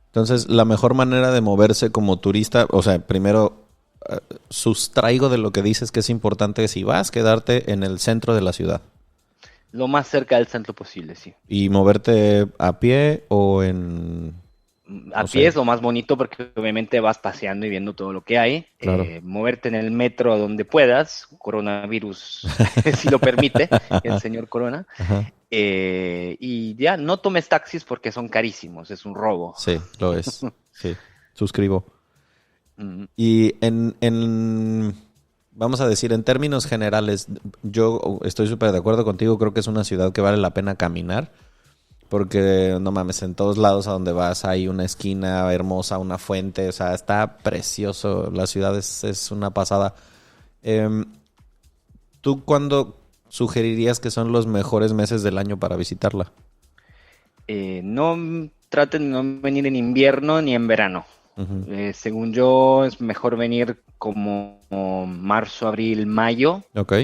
Entonces, la mejor manera de moverse como turista, o sea, primero sustraigo de lo que dices que es importante, si vas, quedarte en el centro de la ciudad. Lo más cerca del centro posible, sí. ¿Y moverte a pie o en...? A pie es lo más bonito porque obviamente vas paseando y viendo todo lo que hay. Claro. Moverte en el metro donde puedas, coronavirus si lo permite, el señor Corona. Y ya, no tomes taxis porque son carísimos, es un robo. Sí, lo es. Sí, suscribo. Y vamos a decir, en términos generales, yo estoy súper de acuerdo contigo, creo que es una ciudad que vale la pena caminar, porque no mames, en todos lados a donde vas hay una esquina hermosa, una fuente, o sea, está precioso, la ciudad es una pasada. ¿Tú cuándo sugerirías que son los mejores meses del año para visitarla? No traten de no venir en invierno ni en verano. Según yo, es mejor venir como marzo, abril, mayo. Ok.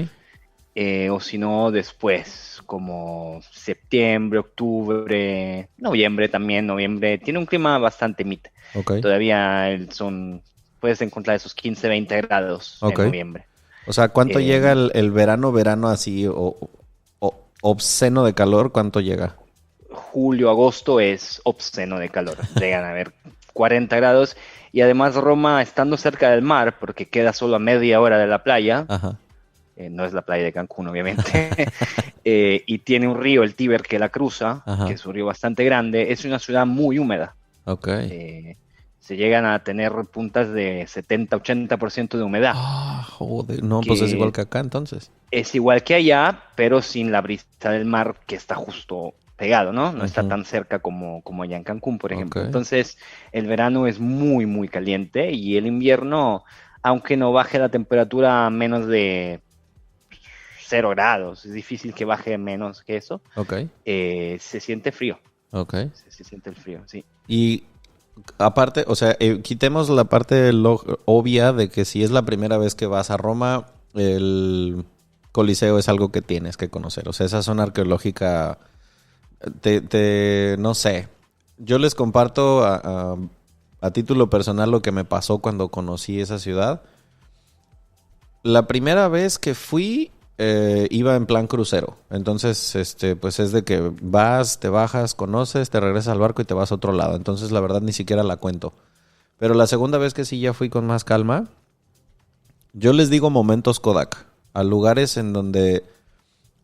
O si no, después, como septiembre, octubre, noviembre también. Noviembre tiene un clima bastante mid. Okay. Todavía puedes encontrar esos 15, 20 grados en noviembre. O sea, ¿cuánto llega el verano así, o obsceno de calor? ¿Cuánto llega? Julio, agosto es obsceno de calor. Llegan a ver 40 grados. Y además Roma, estando cerca del mar, porque queda solo a media hora de la playa, no es la playa de Cancún, obviamente, y tiene un río, el Tíber, que la cruza, que es un río bastante grande, es una ciudad muy húmeda. Se llegan a tener puntas de 70-80% de humedad. Joder, no, pues es igual que acá entonces. Es igual que allá, pero sin la brisa del mar que está justo pegado, ¿no? No está tan cerca como allá en Cancún, por ejemplo. Entonces, el verano es muy, muy caliente, y el invierno, aunque no baje la temperatura a menos de 0 grados, es difícil que baje menos que eso, se siente frío. Se siente el frío, sí. Y aparte, o sea, quitemos la parte obvia de que si es la primera vez que vas a Roma, el Coliseo es algo que tienes que conocer. O sea, esa zona arqueológica, no sé. Yo les comparto a título personal lo que me pasó cuando conocí esa ciudad. La primera vez que fui, iba en plan crucero. Entonces, pues es de que vas, te bajas, conoces, te regresas al barco y te vas a otro lado. Entonces, la verdad, ni siquiera la cuento. Pero la segunda vez que sí ya fui con más calma, yo les digo momentos Kodak. A lugares en donde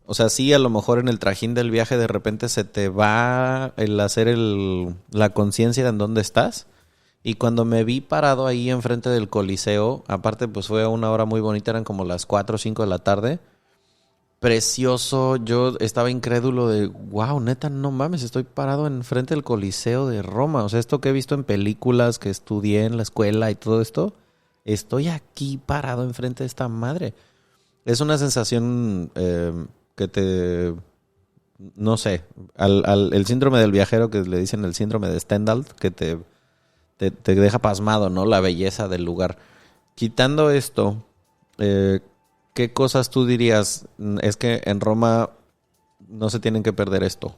O sea, sí, a lo mejor en el trajín del viaje de repente se te va el hacer la conciencia de en dónde estás. Y cuando me vi parado ahí enfrente del Coliseo, aparte pues fue a una hora muy bonita, eran como las 4 o 5 de la tarde. Precioso, yo estaba incrédulo de, wow, neta, no mames, estoy parado enfrente del Coliseo de Roma. O sea, esto que he visto en películas, que estudié en la escuela y todo esto, estoy aquí parado enfrente de esta madre. Es una sensación que te, no sé, el síndrome del viajero, que le dicen el síndrome de Stendhal, que te deja pasmado, ¿no? La belleza del lugar. Quitando esto, ¿qué cosas tú dirías? Es que en Roma no se tienen que perder esto.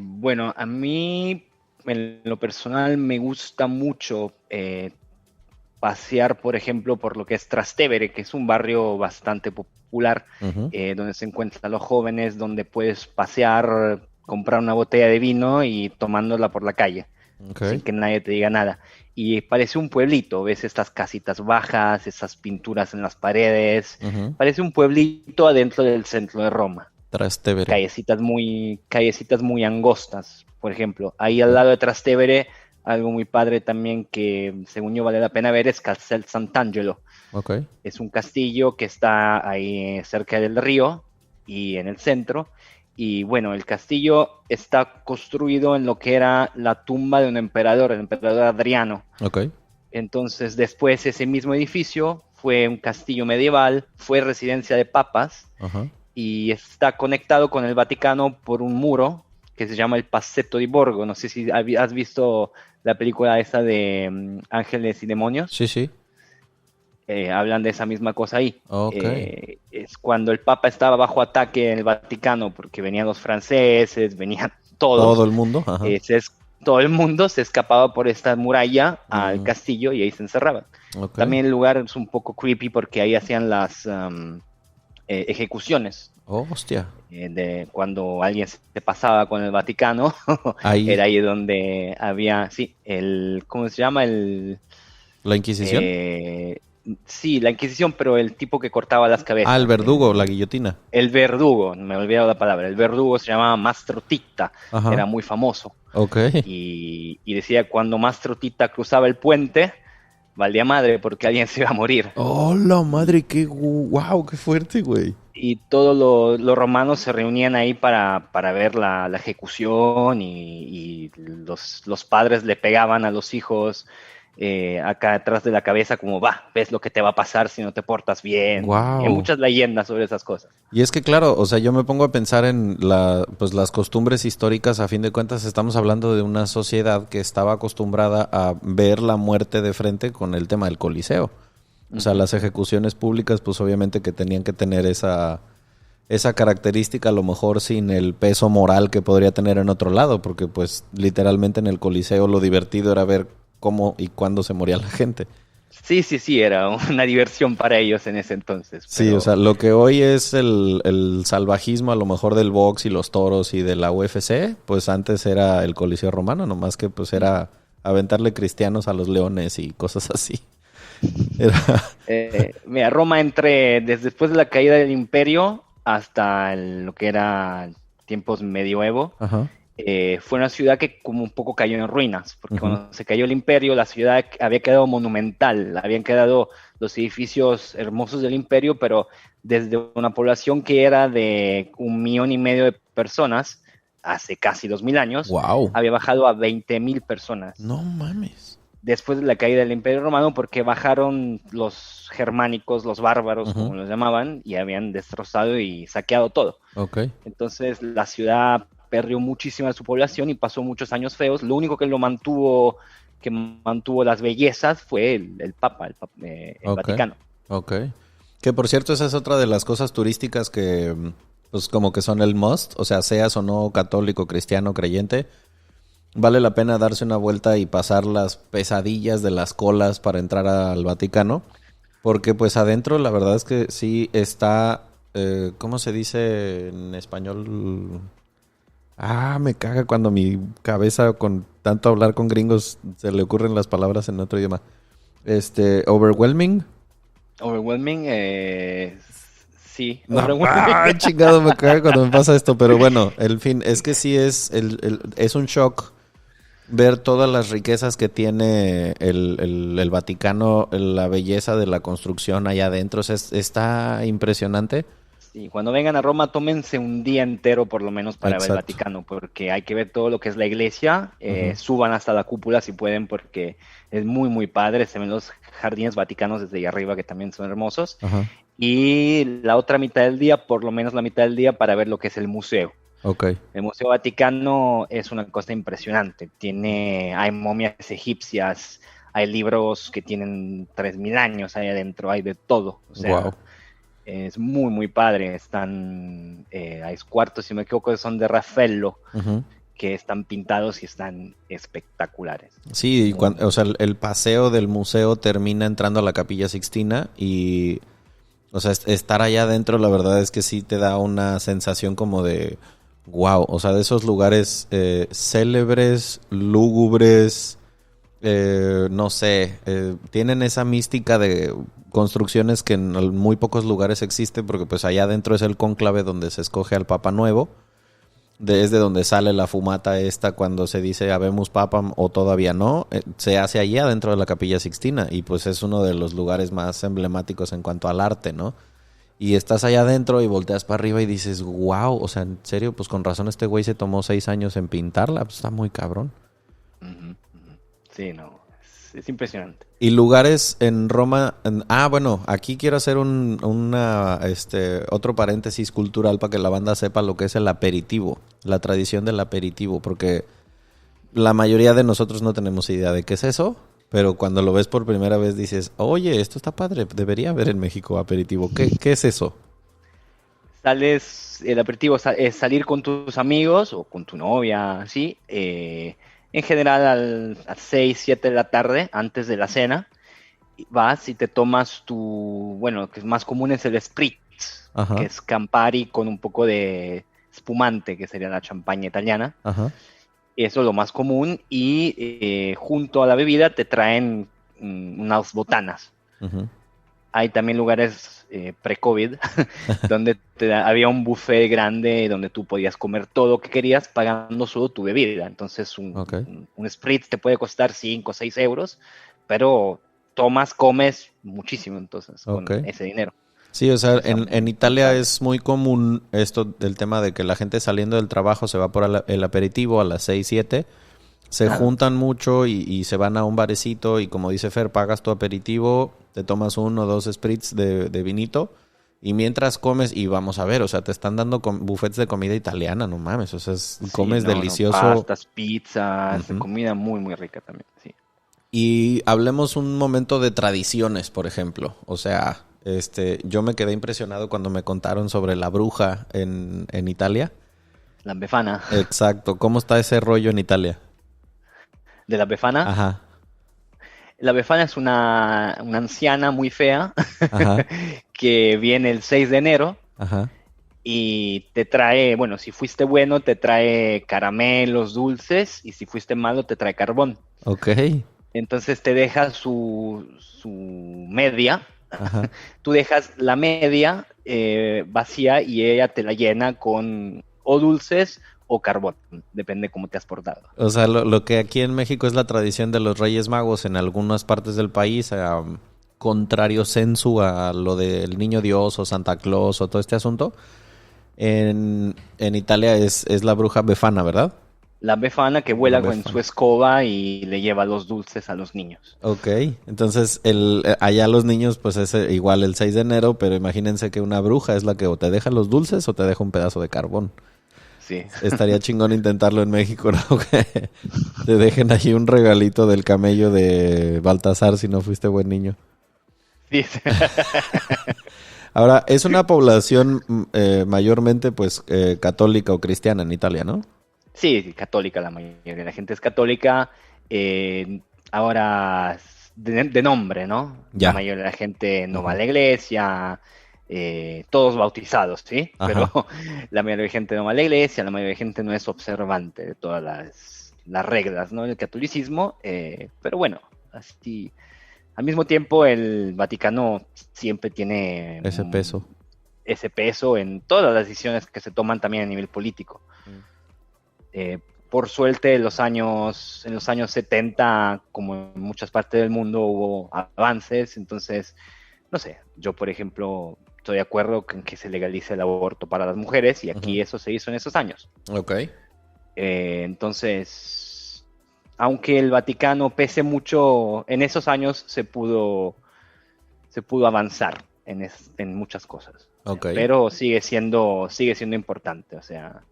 Bueno, a mí en lo personal me gusta mucho pasear, por ejemplo, por lo que es Trastevere, que es un barrio bastante popular, donde se encuentran los jóvenes, donde puedes pasear, comprar una botella de vino y tomándola por la calle, sin que nadie te diga nada. Y parece un pueblito, ves estas casitas bajas, esas pinturas en las paredes, parece un pueblito adentro del centro de Roma. Trastevere. Callecitas muy angostas, por ejemplo. Ahí al lado de Trastevere, algo muy padre también que según yo vale la pena ver es Castel Sant'Angelo. Es un castillo que está ahí cerca del río y en el centro. Y bueno, el castillo está construido en lo que era la tumba de un emperador, el emperador Adriano. Entonces después ese mismo edificio fue un castillo medieval, fue residencia de papas. Y está conectado con el Vaticano por un muro que se llama el Passetto di Borgo. No sé si has visto la película esa de Ángeles y Demonios. Sí, sí. Hablan de esa misma cosa ahí. Es cuando el Papa estaba bajo ataque en el Vaticano, porque venían los franceses, venían todos. Todo el mundo. Todo el mundo se escapaba por esta muralla al castillo y ahí se encerraban. También el lugar es un poco creepy porque ahí hacían las ejecuciones. Hostia. De cuando alguien se pasaba con el Vaticano, era ahí donde había, ¿cómo se llama? ¿La Inquisición? Sí, la Inquisición, pero el tipo que cortaba las cabezas. El verdugo, la guillotina. El verdugo, me he olvidado la palabra. El verdugo se llamaba Mastro Titta, era muy famoso. Y decía, cuando Mastro Titta cruzaba el puente, valía madre porque alguien se iba a morir. ¡Oh, la madre! ¡Qué wow! ¡Qué fuerte, güey! Y todos los romanos se reunían ahí para ver la ejecución y los padres le pegaban a los hijos acá detrás de la cabeza como, ves lo que te va a pasar si no te portas bien. Wow. Hay muchas leyendas sobre esas cosas. Y es que claro, o sea, yo me pongo a pensar en las costumbres históricas. A fin de cuentas estamos hablando de una sociedad que estaba acostumbrada a ver la muerte de frente con el tema del Coliseo. O sea, las ejecuciones públicas, pues obviamente que tenían que tener esa característica, a lo mejor sin el peso moral que podría tener en otro lado, porque pues literalmente en el Coliseo lo divertido era ver cómo y cuándo se moría la gente. Sí, era una diversión para ellos en ese entonces. Sí, o sea, lo que hoy es el salvajismo a lo mejor del box y los toros y de la UFC, pues antes era el Coliseo Romano, nomás que pues era aventarle cristianos a los leones y cosas así. Mira, Roma después de la caída del imperio hasta lo que era tiempos medioevo, fue una ciudad que como un poco cayó en ruinas, porque cuando se cayó el imperio, la ciudad había quedado monumental, habían quedado los edificios hermosos del imperio, pero desde una población que era de 1,5 millones de personas, hace casi 2,000 años, había bajado a 20,000 personas. No mames. Después de la caída del Imperio Romano, porque bajaron los germánicos, los bárbaros, como los llamaban, y habían destrozado y saqueado todo. Entonces la ciudad perdió muchísima de su población y pasó muchos años feos. Lo único que mantuvo las bellezas fue el Papa, el Vaticano. Que por cierto, esa es otra de las cosas turísticas que, pues como que son el must, o sea, seas o no católico, cristiano, creyente, vale la pena darse una vuelta y pasar las pesadillas de las colas para entrar al Vaticano, porque pues adentro la verdad es que sí está, ¿cómo se dice en español? Me caga cuando mi cabeza con tanto hablar con gringos se le ocurren las palabras en otro idioma. Overwhelming. Overwhelming, Sí. No, chingado, me cae cuando me pasa esto. Pero bueno, el fin, es que sí es un shock ver todas las riquezas que tiene el Vaticano, la belleza de la construcción allá adentro. O sea, está impresionante. Sí, cuando vengan a Roma, tómense un día entero por lo menos para ver el Vaticano, porque hay que ver todo lo que es la iglesia. Suban hasta la cúpula si pueden, porque es muy, muy padre. Se ven los jardines vaticanos desde ahí arriba, que también son hermosos. Ajá. Y la otra mitad del día, por lo menos la mitad del día, para ver lo que es el museo. Okay. El Museo Vaticano es una cosa impresionante. Hay momias egipcias, hay libros que tienen 3000 años ahí adentro, hay de todo. O sea, wow. Es muy, muy padre. Hay cuartos, si no me equivoco, son de Raffaello, que están pintados y están espectaculares. Sí, o sea, el paseo del museo termina entrando a la Capilla Sixtina y, o sea, estar allá adentro, la verdad es que sí te da una sensación como de wow, o sea, de esos lugares célebres, lúgubres, no sé, tienen esa mística de construcciones que en muy pocos lugares existe, porque pues allá adentro es el cónclave donde se escoge al Papa nuevo, es de donde sale la fumata esta cuando se dice habemos Papa o todavía no, se hace allí adentro de la Capilla Sixtina y pues es uno de los lugares más emblemáticos en cuanto al arte, ¿no? Y estás allá adentro y volteas para arriba y dices, wow, o sea, en serio, pues con razón este güey se tomó 6 años en pintarla, pues está muy cabrón. Sí, no, es impresionante. Y lugares en Roma, bueno, aquí quiero hacer otro paréntesis cultural para que la banda sepa lo que es el aperitivo, la tradición del aperitivo, porque la mayoría de nosotros no tenemos idea de qué es eso. Pero cuando lo ves por primera vez dices, oye, esto está padre, debería haber en México aperitivo. ¿Qué es eso? El aperitivo es salir con tus amigos o con tu novia, ¿sí? En general a 6, 7 de la tarde, antes de la cena, vas y te tomas lo que es más común es el Spritz, que es Campari con un poco de espumante, que sería la champaña italiana. Ajá. Eso es lo más común y junto a la bebida te traen unas botanas. Hay también lugares pre-COVID donde había un buffet grande donde tú podías comer todo lo que querías pagando solo tu bebida. Entonces un spritz te puede costar 5 o 6 euros, pero comes muchísimo entonces con ese dinero. Sí, o sea, en Italia es muy común esto del tema de que la gente saliendo del trabajo se va por el aperitivo a las 6, 7. Se juntan mucho y se van a un barecito y como dice Fer, pagas tu aperitivo, te tomas 1 o 2 spritz de vinito y mientras comes, y vamos a ver, o sea, te están dando buffets de comida italiana, no mames, o sea, comes delicioso. Pastas, pizzas, comida muy, muy rica también, sí. Y hablemos un momento de tradiciones, por ejemplo, o sea... yo me quedé impresionado cuando me contaron sobre la bruja en Italia. La Befana. Exacto. ¿Cómo está ese rollo en Italia? ¿De la Befana? Ajá. La Befana es una anciana muy fea que viene el 6 de enero y te trae, bueno, si fuiste bueno, te trae caramelos, dulces y si fuiste malo, te trae carbón. Ok. Entonces te deja su media. Tú dejas la media vacía y ella te la llena con o dulces o carbón, depende cómo te has portado. O sea, lo que aquí en México es la tradición de los Reyes Magos, en algunas partes del país, contrario sensu a lo del Niño Dios o Santa Claus o todo este asunto, en Italia es la bruja Befana, ¿verdad? La Befana que vuela con su escoba y le lleva los dulces a los niños. Ok, entonces allá los niños pues es igual el 6 de enero, pero imagínense que una bruja es la que o te deja los dulces o te deja un pedazo de carbón. Sí. Estaría chingón intentarlo en México, ¿no? Que te dejen ahí un regalito del camello de Baltasar si no fuiste buen niño. Sí. Ahora, es una población mayormente pues católica o cristiana en Italia, ¿no? Sí, católica, la mayoría de la gente es católica. Ahora, de nombre, ¿no? Ya. La mayoría de la gente no va a la iglesia, todos bautizados, ¿sí? Ajá. Pero la mayoría de la gente no va a la iglesia, la mayoría de la gente no es observante de todas las reglas, ¿no? Del catolicismo, pero bueno, así... Al mismo tiempo, el Vaticano siempre tiene... Ese peso. ese peso en todas las decisiones que se toman también a nivel político. Por suerte, en los años 70, como en muchas partes del mundo, hubo avances. Entonces, no sé, yo, por ejemplo, estoy de acuerdo en que se legalice el aborto para las mujeres, y aquí eso se hizo en esos años. Ok. Entonces, aunque el Vaticano pese mucho, en esos años se pudo avanzar en muchas cosas. Okay. Pero sigue siendo importante. O sea,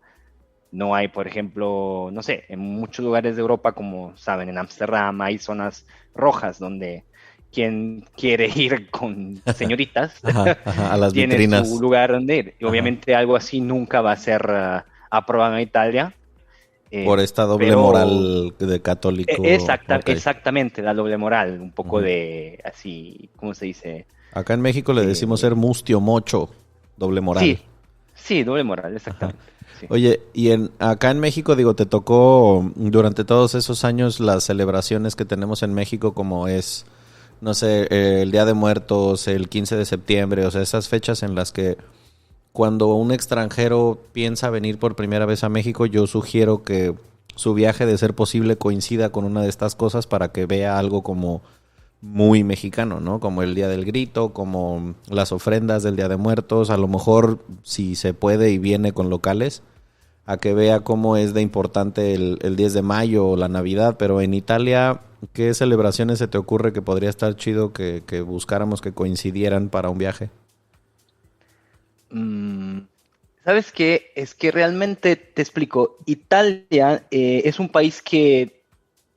no hay, por ejemplo, no sé, en muchos lugares de Europa, como saben, en Ámsterdam hay zonas rojas donde quien quiere ir con señoritas a las tiene vitrinas. su lugar donde ir. Y obviamente algo así nunca va a ser aprobado en Italia. Por esta doble moral de católico. Exactamente, la doble moral, un poco de, así, ¿cómo se dice? Acá en México le decimos ser mustio mocho, doble moral. Sí, doble moral, exactamente. Sí. Oye, y acá en México, digo, te tocó durante todos esos años las celebraciones que tenemos en México, como es, no sé, el Día de Muertos, el 15 de septiembre, o sea, esas fechas en las que cuando un extranjero piensa venir por primera vez a México, yo sugiero que su viaje, de ser posible, coincida con una de estas cosas para que vea algo como muy mexicano, ¿no? Como el Día del Grito, como las ofrendas del Día de Muertos, a lo mejor, si se puede y viene con locales, a que vea cómo es de importante el 10 de mayo o la Navidad. Pero en Italia, ¿qué celebraciones se te ocurre que podría estar chido que buscáramos que coincidieran para un viaje? ¿Sabes qué? Es que realmente, te explico, Italia es un país que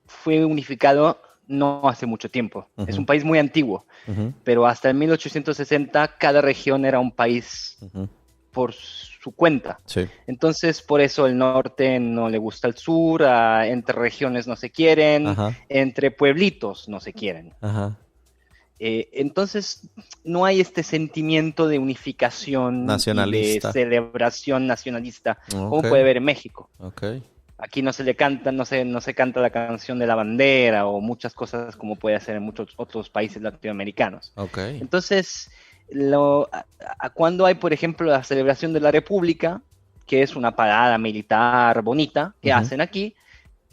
fue unificado no hace mucho tiempo. Uh-huh. Es un país muy antiguo, uh-huh, pero hasta el 1860 cada región era un país uh-huh, por su cuenta. Sí. Entonces, por eso el norte no le gusta al sur, entre regiones no se quieren, uh-huh, entre pueblitos no se quieren. Uh-huh. Entonces, no hay este sentimiento de unificación nacionalista, y de celebración nacionalista, okay, como puede haber en México. Okay. Aquí no se le canta, no se canta la canción de la bandera o muchas cosas como puede hacer en muchos otros países latinoamericanos. Okay. Entonces, cuando hay, por ejemplo, la celebración de la República, que es una parada militar bonita que uh-huh, hacen aquí,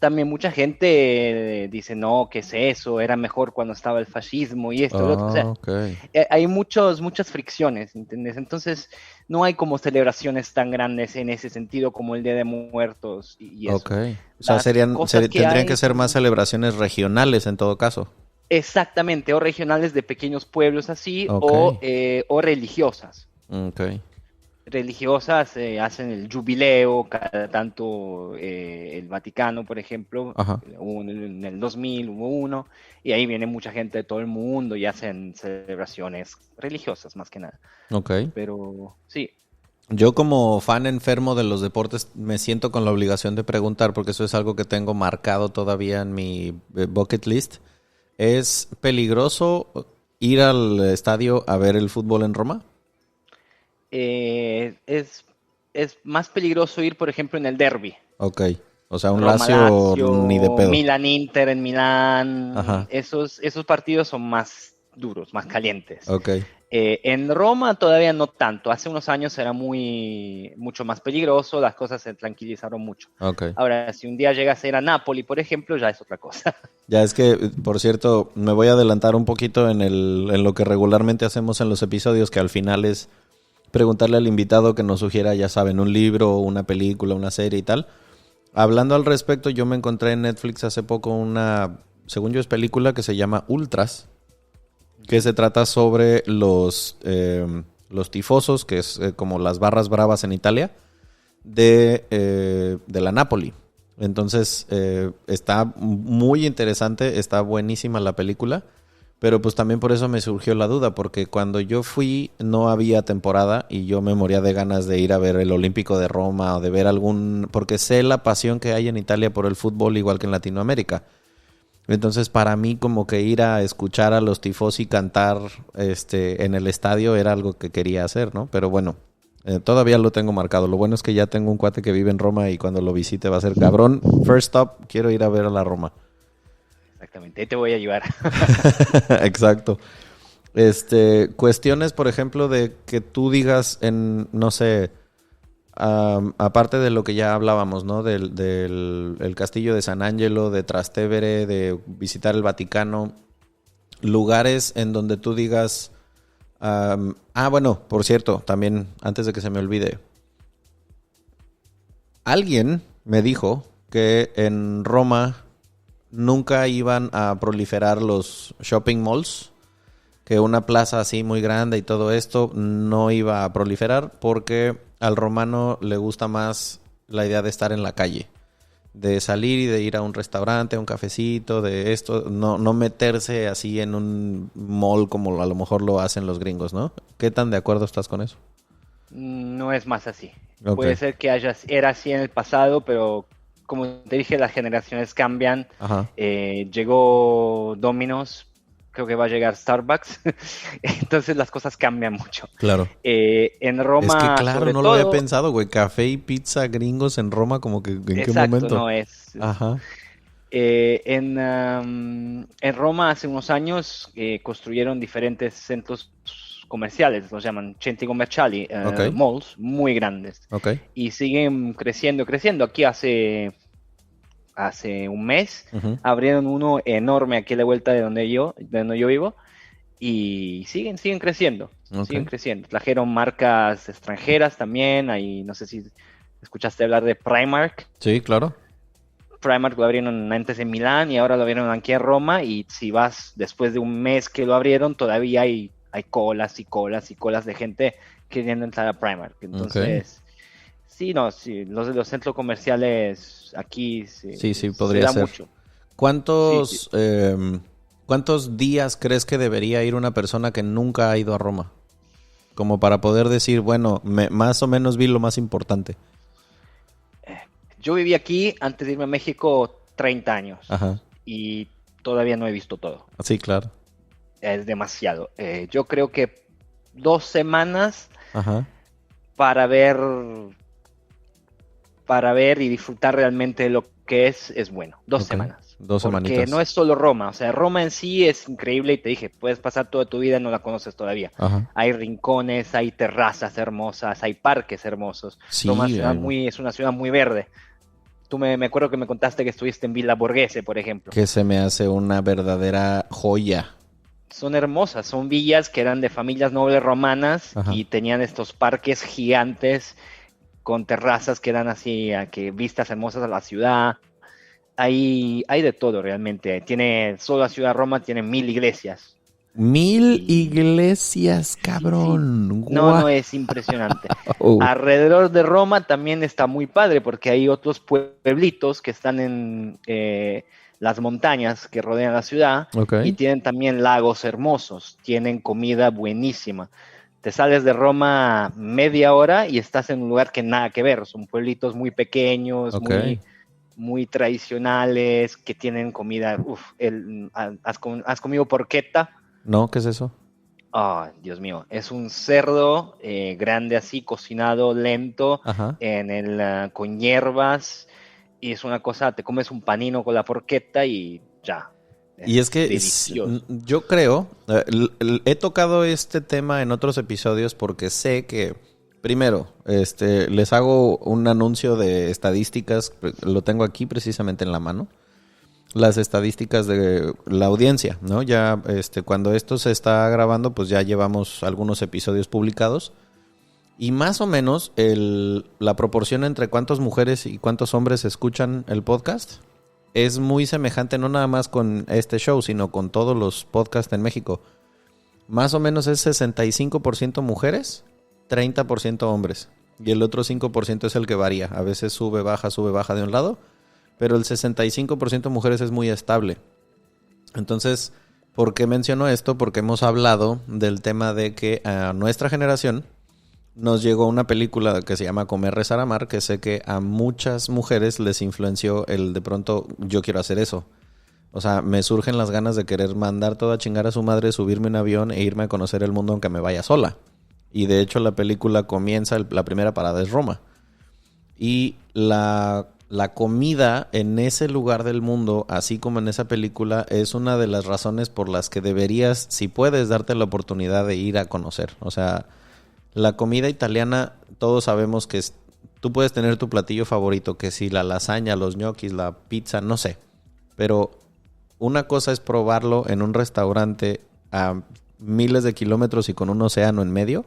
también mucha gente dice, no, ¿qué es eso? Era mejor cuando estaba el fascismo y esto, lo otro. O sea, okay, hay muchas fricciones, ¿entiendes? Entonces, no hay como celebraciones tan grandes en ese sentido como el Día de Muertos y eso. Okay. O sea, tendrían que ser más celebraciones regionales en todo caso. Exactamente, o regionales de pequeños pueblos así, okay, o religiosas. Okay. Religiosas hacen el jubileo cada tanto, el Vaticano, por ejemplo, en el 2000 hubo uno, y ahí viene mucha gente de todo el mundo y hacen celebraciones religiosas más que nada. Okay. Pero sí. Yo, como fan enfermo de los deportes, me siento con la obligación de preguntar, porque eso es algo que tengo marcado todavía en mi bucket list. ¿Es peligroso ir al estadio a ver el fútbol en Roma? Es más peligroso ir, por ejemplo, en el derbi. Ok, o sea, un Lazio ni de pedo. Milan-Inter en Milán, esos partidos son más duros, más calientes. Ok. En Roma todavía no tanto. Hace unos años era mucho más peligroso, las cosas se tranquilizaron mucho. Okay. Ahora, si un día llegas a ir a Nápoli, por ejemplo, ya es otra cosa. Ya, es que, por cierto, me voy a adelantar un poquito en lo que regularmente hacemos en los episodios, que al final es preguntarle al invitado que nos sugiera, ya saben, un libro, una película, una serie y tal. Hablando al respecto, yo me encontré en Netflix hace poco una, según yo, es película que se llama Ultras, que se trata sobre los tifosos, que es como las barras bravas en Italia, de la Napoli. Entonces, está muy interesante, está buenísima la película, pero pues también por eso me surgió la duda, porque cuando yo fui no había temporada y yo me moría de ganas de ir a ver el Olímpico de Roma o de ver porque sé la pasión que hay en Italia por el fútbol, igual que en Latinoamérica. Entonces, para mí, como que ir a escuchar a los tifosi cantar en el estadio era algo que quería hacer, ¿no? Pero bueno, todavía lo tengo marcado. Lo bueno es que ya tengo un cuate que vive en Roma y cuando lo visite va a ser cabrón. First stop, quiero ir a ver a la Roma. Exactamente, ahí te voy a ayudar. Exacto. Cuestiones, por ejemplo, de que tú digas en, no sé, aparte de lo que ya hablábamos, ¿no? Del el castillo de San Angelo, de Trastevere, de visitar el Vaticano, lugares en donde tú digas... bueno, por cierto, también, antes de que se me olvide, alguien me dijo que en Roma nunca iban a proliferar los shopping malls, que una plaza así muy grande y todo esto no iba a proliferar porque al romano le gusta más la idea de estar en la calle, de salir y de ir a un restaurante, a un cafecito, de esto, no meterse así en un mall como a lo mejor lo hacen los gringos, ¿no? ¿Qué tan de acuerdo estás con eso? No es más así. Okay. Puede ser que era así en el pasado, pero como te dije, las generaciones cambian. Llegó Domino's, creo que va a llegar Starbucks, entonces las cosas cambian mucho. Claro. En Roma, es que claro, sobre no todo, lo había pensado, güey. Café y pizza gringos en Roma, como que ¿en qué momento? No es. Ajá. En Roma hace unos años construyeron diferentes centros comerciales, los llaman centri commerciali, Okay. malls muy grandes. Okay. Y siguen creciendo. Aquí hace un mes abrieron uno enorme aquí a la vuelta de donde yo vivo y siguen creciendo. Okay. Siguen creciendo. Trajeron marcas extranjeras también. Ahí no sé si escuchaste hablar de Primark. Sí, claro. Primark lo abrieron antes en Milán y ahora lo abrieron aquí en Roma, y si vas después de un mes que lo abrieron, todavía hay colas y colas y colas de gente queriendo entrar a Primark. Entonces, sí, los centros comerciales aquí sí, podría ser. Mucho. ¿Cuántos días crees que debería ir una persona que nunca ha ido a Roma? Como para poder decir, bueno, más o menos vi lo más importante. Yo viví aquí antes de irme a México 30 años. Ajá. Y todavía no he visto todo. Sí, claro. Es demasiado. Yo creo que 2 semanas Ajá. para ver y disfrutar realmente lo que es bueno. 2 semanas. 2 semanitas. Porque no es solo Roma. O sea, Roma en sí es increíble y te dije, puedes pasar toda tu vida y no la conoces todavía. Ajá. Hay rincones, hay terrazas hermosas, hay parques hermosos. Sí, Roma es una ciudad muy verde. Tú me acuerdo que me contaste que estuviste en Villa Borghese, por ejemplo. Que se me hace una verdadera joya. Son hermosas, son villas que eran de familias nobles romanas. Ajá. Y tenían estos parques gigantes con terrazas que dan así, que vistas hermosas a la ciudad. Hay de todo realmente. Solo la ciudad de Roma tiene 1000 iglesias. 1000 iglesias, cabrón. Sí. No, es impresionante. Alrededor de Roma también está muy padre porque hay otros pueblitos que están en las montañas que rodean la ciudad. Okay. Y tienen también lagos hermosos, tienen comida buenísima. Te sales de Roma media hora y estás en un lugar que nada que ver. Son pueblitos muy pequeños, okay, muy tradicionales, que tienen comida. ¿Has comido porchetta? No, ¿qué es eso? Dios mío, es un cerdo grande así, cocinado lento, con hierbas, y es una cosa, te comes un panino con la porchetta y ya. Y es que yo creo, he tocado este tema en otros episodios porque sé que, primero, les hago un anuncio de estadísticas, lo tengo aquí precisamente en la mano. Las estadísticas de la audiencia, ¿no? Ya cuando esto se está grabando, pues ya llevamos algunos episodios publicados. Y más o menos la proporción entre cuántas mujeres y cuántos hombres escuchan el podcast es muy semejante, no nada más con este show, sino con todos los podcasts en México. Más o menos es 65% mujeres, 30% hombres. Y el otro 5% es el que varía. A veces sube, baja de un lado. Pero el 65% mujeres es muy estable. Entonces, ¿por qué menciono esto? Porque hemos hablado del tema de que a nuestra generación nos llegó una película que se llama Comer, Rezar, Amar, que sé que a muchas mujeres les influenció el de pronto, yo quiero hacer eso. O sea, me surgen las ganas de querer mandar toda a chingar a su madre, subirme en un avión e irme a conocer el mundo aunque me vaya sola. Y de hecho la película comienza, la primera parada es Roma. Y la la comida en ese lugar del mundo, así como en esa película, es una de las razones por las que deberías, si puedes, darte la oportunidad de ir a conocer. O sea, la comida italiana, todos sabemos que tú puedes tener tu platillo favorito, que si la lasaña, los ñoquis, la pizza, no sé. Pero una cosa es probarlo en un restaurante a miles de kilómetros y con un océano en medio,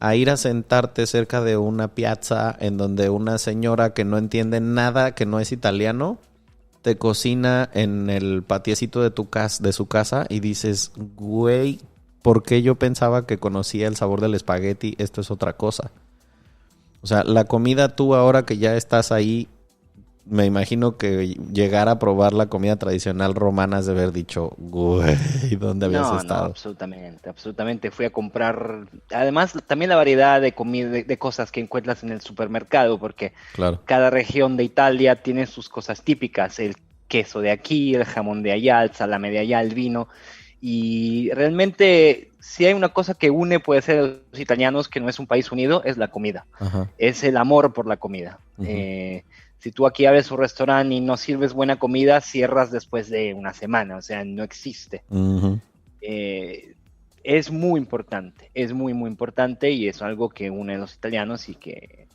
a ir a sentarte cerca de una piazza en donde una señora que no entiende nada, que no es italiano, te cocina en el patiecito de su casa y dices, güey, ¿por qué yo pensaba que conocía el sabor del espagueti? Esto es otra cosa. O sea, la comida, tú ahora que ya estás ahí, me imagino que llegar a probar la comida tradicional romana has de haber dicho, güey, ¿dónde habías estado? No, absolutamente. Fui a comprar, además, también la variedad de comida, de cosas que encuentras en el supermercado, porque cada región de Italia tiene sus cosas típicas, el queso de aquí, el jamón de allá, el salame de allá, el vino, y realmente, si hay una cosa que une, puede ser a los italianos, que no es un país unido, es la comida. Ajá. Es el amor por la comida. Uh-huh. Si tú aquí abres un restaurante y no sirves buena comida, cierras después de una semana, o sea, no existe. Uh-huh. Es muy importante y es algo que une a los italianos y que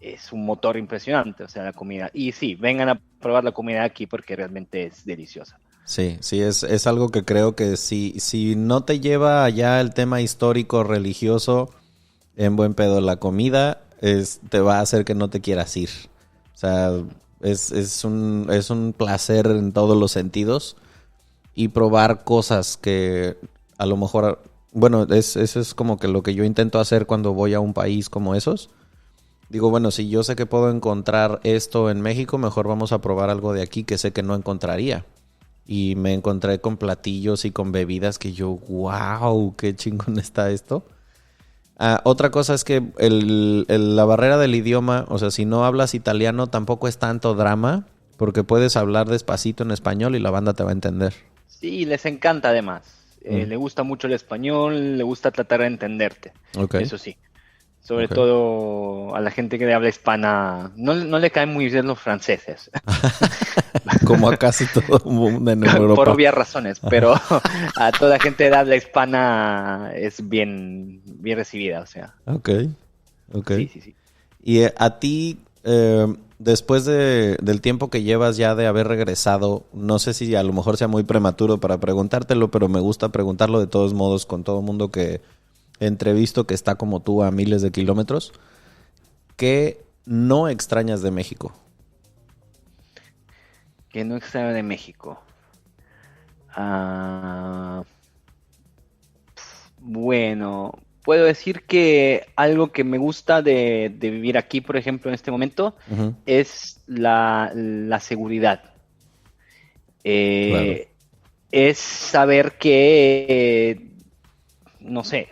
es un motor impresionante, o sea, la comida. Y sí, vengan a probar la comida aquí porque realmente es deliciosa. Sí, es algo que creo que si no te lleva allá el tema histórico, religioso, en buen pedo, la comida te va a hacer que no te quieras ir. O sea, es un placer en todos los sentidos y probar cosas que a lo mejor, bueno, eso es como que lo que yo intento hacer cuando voy a un país como esos. Digo, bueno, si yo sé que puedo encontrar esto en México, mejor vamos a probar algo de aquí que sé que no encontraría. Y me encontré con platillos y con bebidas que yo, wow, qué chingón está esto. Otra cosa es que la barrera del idioma, o sea, si no hablas italiano tampoco es tanto drama, porque puedes hablar despacito en español y la banda te va a entender. Sí, les encanta además. Le gusta mucho el español, le gusta tratar de entenderte. Okay. Eso sí. Sobre todo a la gente que habla hispana, no le caen muy bien los franceses. Como a casi todo el mundo en Europa. Por obvias razones, pero a toda gente de habla hispana es bien recibida, o sea. Ok. Sí. Y a ti, después del tiempo que llevas ya de haber regresado, no sé si a lo mejor sea muy prematuro para preguntártelo, pero me gusta preguntarlo de todos modos con todo el mundo que entrevisto que está como tú a miles de kilómetros. ¿Qué no extrañas de México? Que no extraño de México. Bueno, puedo decir que algo que me gusta de vivir aquí, por ejemplo, en este momento, uh-huh, es la seguridad. Claro. Es saber que, no sé,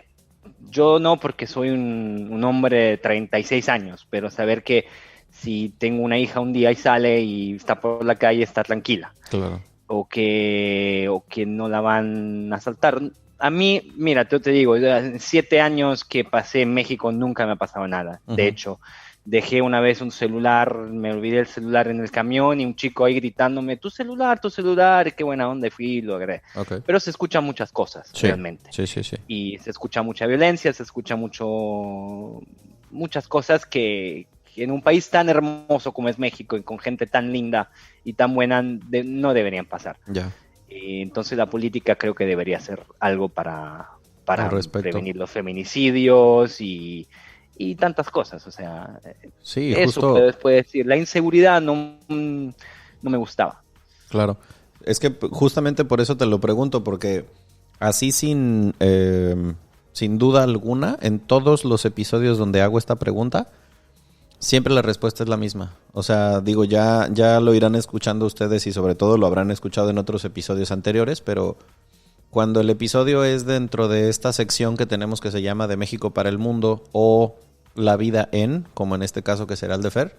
yo no porque soy un hombre de 36 años, pero saber que si tengo una hija un día y sale y está por la calle, está tranquila. Claro. O que no la van a asaltar. A mí, mira, te digo, 7 años que pasé en México nunca me ha pasado nada. Uh-huh. De hecho, dejé una vez un celular, me olvidé el celular en el camión y un chico ahí gritándome, tu celular, qué buena onda, y fui y lo agarré. Okay. Pero se escuchan muchas cosas, sí, realmente. Sí. Y se escucha mucha violencia, se escucha muchas cosas que en un país tan hermoso como es México y con gente tan linda y tan buena no deberían pasar. Ya. Entonces la política creo que debería hacer algo para prevenir los feminicidios y tantas cosas, o sea, sí, eso justo puede decir. La inseguridad no me gustaba. Claro, es que justamente por eso te lo pregunto, porque así sin duda alguna, en todos los episodios donde hago esta pregunta, siempre la respuesta es la misma. O sea, digo, ya lo irán escuchando ustedes y sobre todo lo habrán escuchado en otros episodios anteriores, pero cuando el episodio es dentro de esta sección que tenemos que se llama De México para el Mundo o La Vida en, como en este caso que será el de Fer,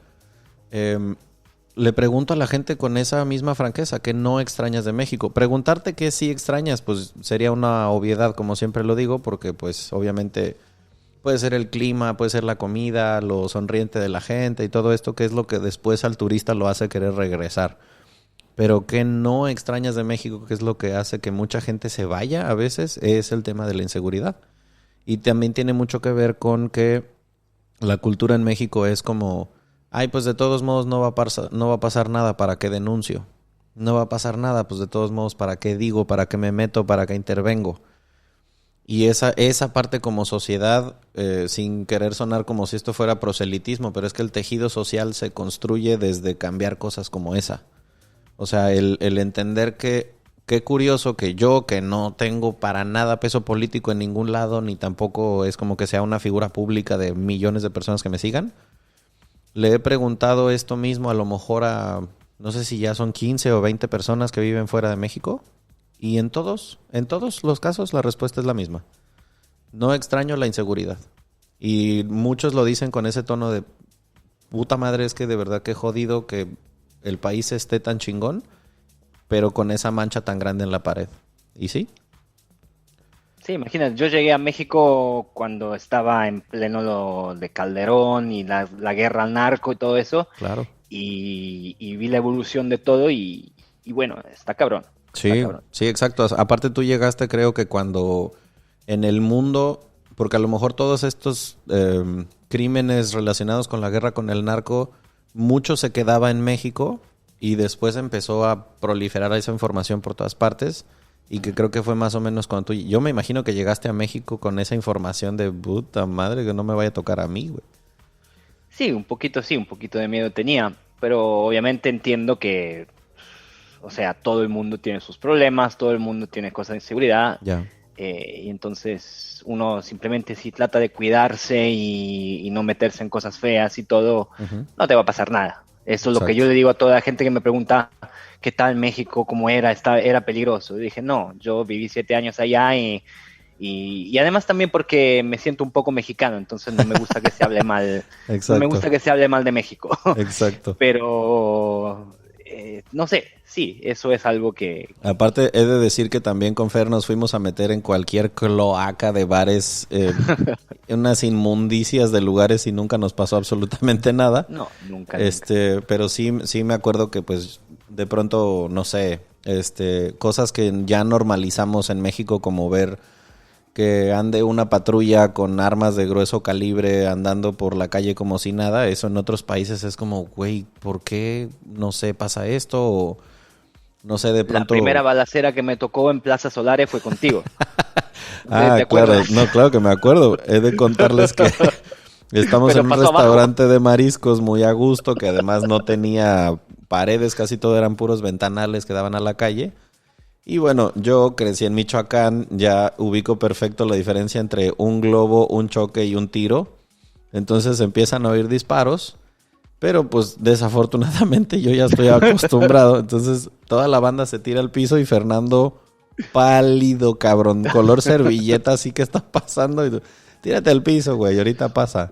le pregunto a la gente con esa misma franqueza, ¿qué no extrañas de México? Preguntarte qué sí extrañas, pues sería una obviedad, como siempre lo digo, porque pues obviamente Puede ser el clima, puede ser la comida, lo sonriente de la gente y todo esto, que es lo que después al turista lo hace querer regresar. Pero que no extrañas de México, que es lo que hace que mucha gente se vaya a veces, es el tema de la inseguridad. Y también tiene mucho que ver con que la cultura en México es como, ay, pues de todos modos no va a pasar nada, ¿para qué denuncio? No va a pasar nada, pues de todos modos, ¿para qué digo? ¿Para qué me meto? ¿Para qué intervengo? Y esa parte como sociedad, sin querer sonar como si esto fuera proselitismo, pero es que el tejido social se construye desde cambiar cosas como esa. O sea, el entender que, qué curioso que yo, que no tengo para nada peso político en ningún lado, ni tampoco es como que sea una figura pública de millones de personas que me sigan, le he preguntado esto mismo a lo mejor a, no sé si ya son 15 o 20 personas que viven fuera de México. Y en todos los casos la respuesta es la misma. No extraño la inseguridad. Y muchos lo dicen con ese tono de puta madre, es que de verdad que jodido que el país esté tan chingón, pero con esa mancha tan grande en la pared. ¿Y sí? Sí, imagínate, yo llegué a México cuando estaba en pleno lo de Calderón y la guerra al narco y todo eso. Claro. Y vi la evolución de todo y bueno, está cabrón. Sí, sí, exacto. Aparte tú llegaste, creo que cuando en el mundo, porque a lo mejor todos estos crímenes relacionados con la guerra con el narco, mucho se quedaba en México y después empezó a proliferar esa información por todas partes y que creo que fue más o menos cuando tú, yo me imagino que llegaste a México con esa información de puta madre que no me vaya a tocar a mí, güey. Sí, un poquito de miedo tenía, pero obviamente entiendo que, o sea, todo el mundo tiene sus problemas, todo el mundo tiene cosas de inseguridad. Ya. Y entonces uno simplemente si trata de cuidarse y no meterse en cosas feas y todo, no te va a pasar nada. Eso es lo que yo le digo a toda la gente que me pregunta qué tal México, cómo era peligroso. Y dije, no, yo viví 7 años allá y además también porque me siento un poco mexicano, entonces no me gusta que se hable mal, no me gusta que se hable mal de México. Exacto. Pero no sé, sí, eso es algo que... Aparte, he de decir que también con Fer nos fuimos a meter en cualquier cloaca de bares, unas inmundicias de lugares y nunca nos pasó absolutamente nada. No, nunca. Pero sí me acuerdo que pues de pronto, no sé, cosas que ya normalizamos en México como ver que ande una patrulla con armas de grueso calibre andando por la calle como si nada, eso en otros países es como, güey, ¿por qué, no sé, pasa esto? O no sé, de pronto... La primera balacera que me tocó en Plaza Solares fue contigo. Claro, no, claro que me acuerdo. He de contarles que estamos en un restaurante de mariscos muy a gusto, que además no tenía paredes, casi todo eran puros ventanales que daban a la calle. Y bueno, yo crecí en Michoacán, ya ubico perfecto la diferencia entre un globo, un choque y un tiro. Entonces empiezan a oír disparos, pero pues desafortunadamente yo ya estoy acostumbrado. Entonces toda la banda se tira al piso y Fernando pálido, cabrón, color servilleta, así que está pasando. Y tírate al piso, güey, ahorita pasa.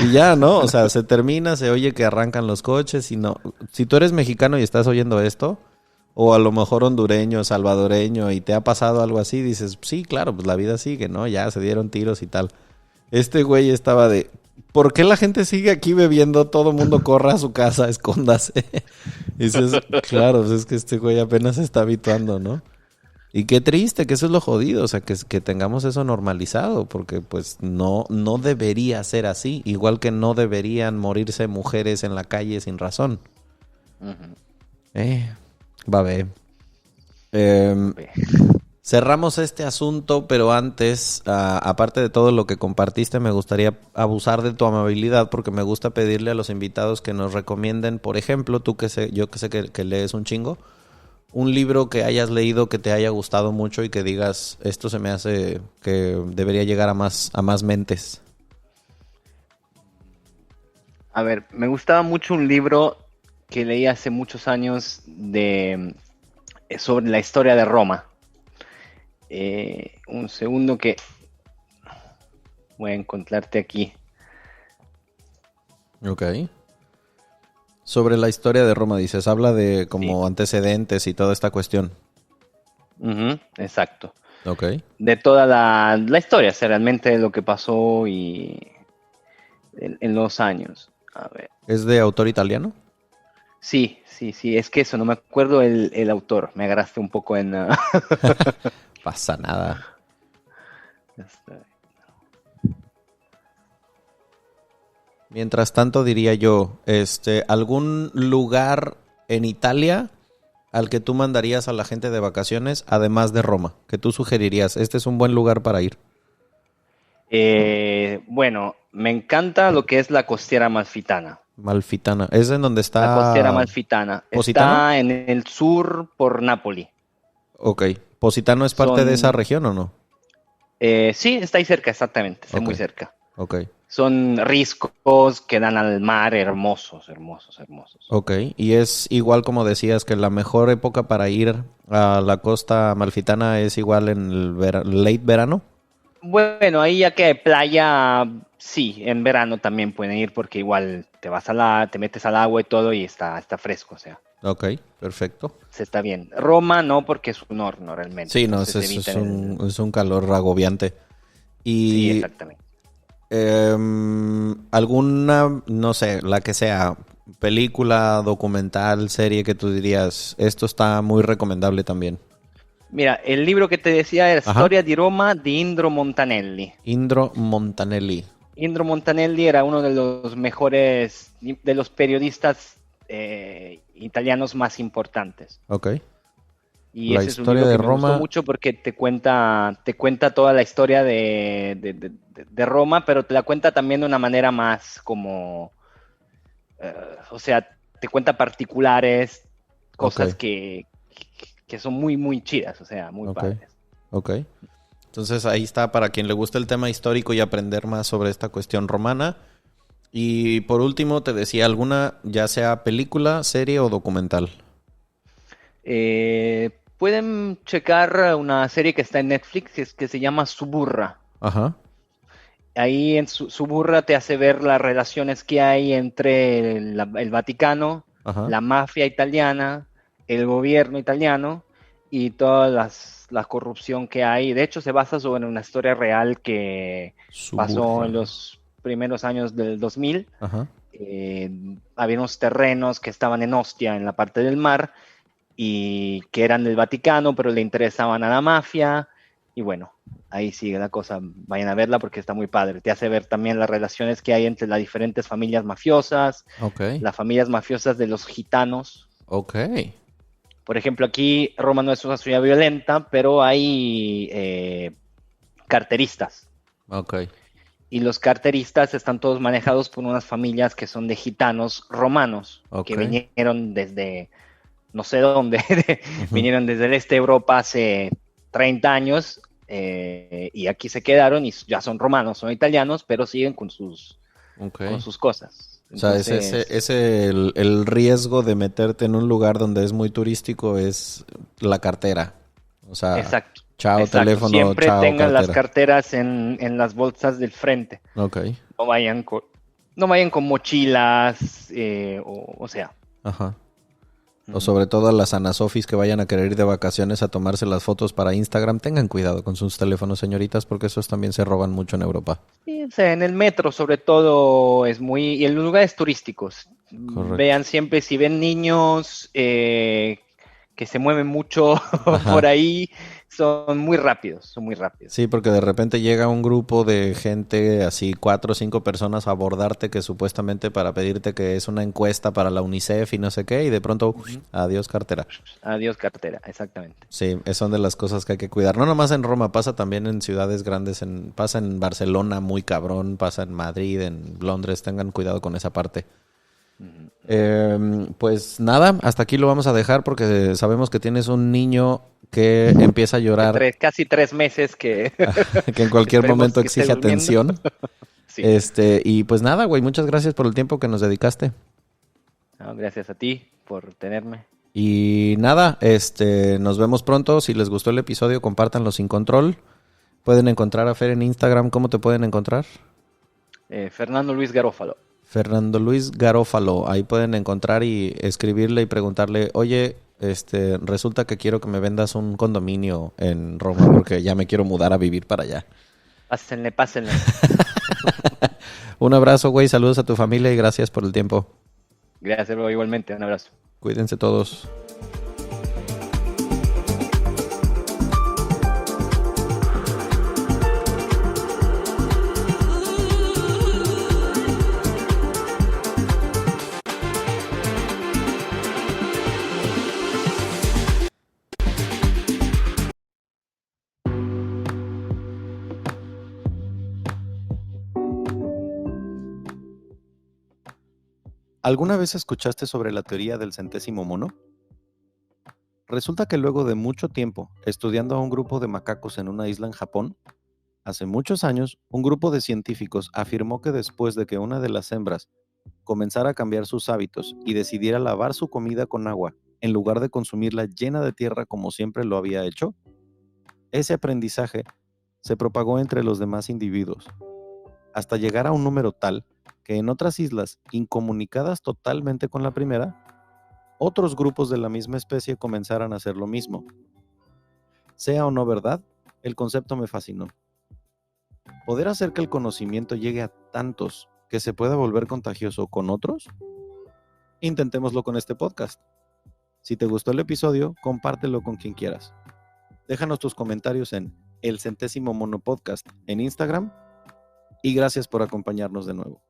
Y ya, ¿no? O sea, se termina, se oye que arrancan los coches y no. Si tú eres mexicano y estás oyendo esto... O a lo mejor hondureño, salvadoreño, y te ha pasado algo así, dices, sí, claro, pues la vida sigue, ¿no? Ya se dieron tiros y tal. Este güey estaba de, ¿por qué la gente sigue aquí bebiendo? Todo mundo corra a su casa, escóndase. Y dices, claro, pues es que este güey apenas se está habituando, ¿no? Y qué triste, que eso es lo jodido, o sea, que tengamos eso normalizado, porque pues no debería ser así, igual que no deberían morirse mujeres en la calle sin razón. Va a ver. Cerramos este asunto, pero antes, aparte de todo lo que compartiste, me gustaría abusar de tu amabilidad porque me gusta pedirle a los invitados que nos recomienden, por ejemplo, yo que sé que lees un chingo, un libro que hayas leído que te haya gustado mucho y que digas, esto se me hace que debería llegar a más mentes. A ver, me gustaba mucho un libro que leí hace muchos años sobre la historia de Roma. Un segundo que voy a encontrarte aquí. Ok. Sobre la historia de Roma, dices, habla de como antecedentes y toda esta cuestión. Exacto. de toda la historia, o sea, realmente lo que pasó y en los años. A ver. ¿Es de autor italiano? Sí, es que eso, no me acuerdo el autor, me agarraste un poco en... Pasa nada. Mientras tanto, diría yo, ¿algún lugar en Italia al que tú mandarías a la gente de vacaciones, además de Roma? Que tú sugerirías, este es un buen lugar para ir. Bueno, me encanta lo que es la Costiera Amalfitana. Malfitana, ¿es en donde está? La Costiera Amalfitana. ¿Positano? Está en el sur por Nápoli. Ok. ¿Positano es parte de esa región o no? Sí, está ahí cerca, exactamente. Está muy cerca. Ok. Son riscos que dan al mar hermosos, hermosos, hermosos. Ok. ¿Y es igual como decías que la mejor época para ir a la costa amalfitana es igual en el late verano? Bueno, ahí ya que hay playa, sí, en verano también pueden ir porque igual te metes al agua y todo y está fresco, o sea. Ok, perfecto. Se está bien. Roma no, porque es un horno realmente. Sí, no, es un calor agobiante. Sí, exactamente. ¿Alguna, no sé, la que sea, película, documental, serie que tú dirías, esto está muy recomendable también? Mira, el libro que te decía era Storia di Roma de Indro Montanelli. Indro Montanelli. Indro Montanelli era uno de los mejores, de los periodistas italianos más importantes. Ok. Y ese es un libro que me gustó mucho porque te cuenta toda la historia de Roma, pero te la cuenta también de una manera más como, o sea, te cuenta particulares, cosas que son muy, muy chidas, o sea, muy padres. Ok. Entonces ahí está para quien le gusta el tema histórico y aprender más sobre esta cuestión romana. Y por último, te decía, ¿alguna, ya sea película, serie o documental? Pueden checar una serie que está en Netflix que se llama Suburra. Ajá. Ahí en Suburra te hace ver las relaciones que hay entre el Vaticano, la mafia italiana, el gobierno italiano y toda la corrupción que hay. De hecho, se basa sobre una historia real que pasó en los primeros años del 2000. Había unos terrenos que estaban en Ostia, en la parte del mar, y que eran del Vaticano, pero le interesaban a la mafia. Y bueno, ahí sigue la cosa. Vayan a verla porque está muy padre. Te hace ver también las relaciones que hay entre las diferentes familias mafiosas, las familias mafiosas de los gitanos. Por ejemplo, aquí Roma no es una ciudad violenta, pero hay carteristas. Y los carteristas están todos manejados por unas familias que son de gitanos romanos, que vinieron desde no sé dónde, vinieron desde el este de Europa hace 30 años y aquí se quedaron y ya son romanos, son italianos, pero siguen con sus cosas. Entonces, o sea, el riesgo de meterte en un lugar donde es muy turístico es la cartera. O sea, exacto. Chao, teléfono, siempre chao, tengan cartera. Las carteras en las bolsas del frente. No vayan con mochilas, o sea. Ajá. O sobre todo las anasofis que vayan a querer ir de vacaciones a tomarse las fotos para Instagram, tengan cuidado con sus teléfonos, señoritas, porque esos también se roban mucho en Europa. Sí, o sea, en el metro sobre todo es muy... Y en los lugares turísticos. Correcto. Vean siempre, si ven niños que se mueven mucho por ahí, son muy rápidos. Sí, porque de repente llega un grupo de gente, así 4 o 5 personas a abordarte que supuestamente para pedirte que es una encuesta para la UNICEF y no sé qué, y de pronto, adiós cartera. Adiós cartera, exactamente. Sí, son de las cosas que hay que cuidar. No nomás en Roma, pasa también en ciudades grandes, pasa en Barcelona muy cabrón, pasa en Madrid, en Londres, tengan cuidado con esa parte. Pues nada, hasta aquí lo vamos a dejar porque sabemos que tienes un niño que empieza a llorar. Casi 3 meses que en cualquier momento exige atención. Sí. Y pues nada, güey, muchas gracias por el tiempo que nos dedicaste. No, gracias a ti por tenerme. Y nada, nos vemos pronto. Si les gustó el episodio, compártanlo sin control. Pueden encontrar a Fer en Instagram. ¿Cómo te pueden encontrar? Fernando Luis Garófalo. Fernando Luis Garófalo. Ahí pueden encontrar y escribirle y preguntarle, oye, resulta que quiero que me vendas un condominio en Roma porque ya me quiero mudar a vivir para allá. Pásenle. Un abrazo, güey, saludos a tu familia y gracias por el tiempo. Gracias, bro, igualmente, un abrazo. Cuídense todos. ¿Alguna vez escuchaste sobre la teoría del centésimo mono? Resulta que luego de mucho tiempo estudiando a un grupo de macacos en una isla en Japón, hace muchos años, un grupo de científicos afirmó que después de que una de las hembras comenzara a cambiar sus hábitos y decidiera lavar su comida con agua en lugar de consumirla llena de tierra como siempre lo había hecho, ese aprendizaje se propagó entre los demás individuos, hasta llegar a un número tal que en otras islas, incomunicadas totalmente con la primera, otros grupos de la misma especie comenzaran a hacer lo mismo. Sea o no verdad, el concepto me fascinó. ¿Poder hacer que el conocimiento llegue a tantos que se pueda volver contagioso con otros? Intentémoslo con este podcast. Si te gustó el episodio, compártelo con quien quieras. Déjanos tus comentarios en El Centésimo Mono Podcast en Instagram y gracias por acompañarnos de nuevo.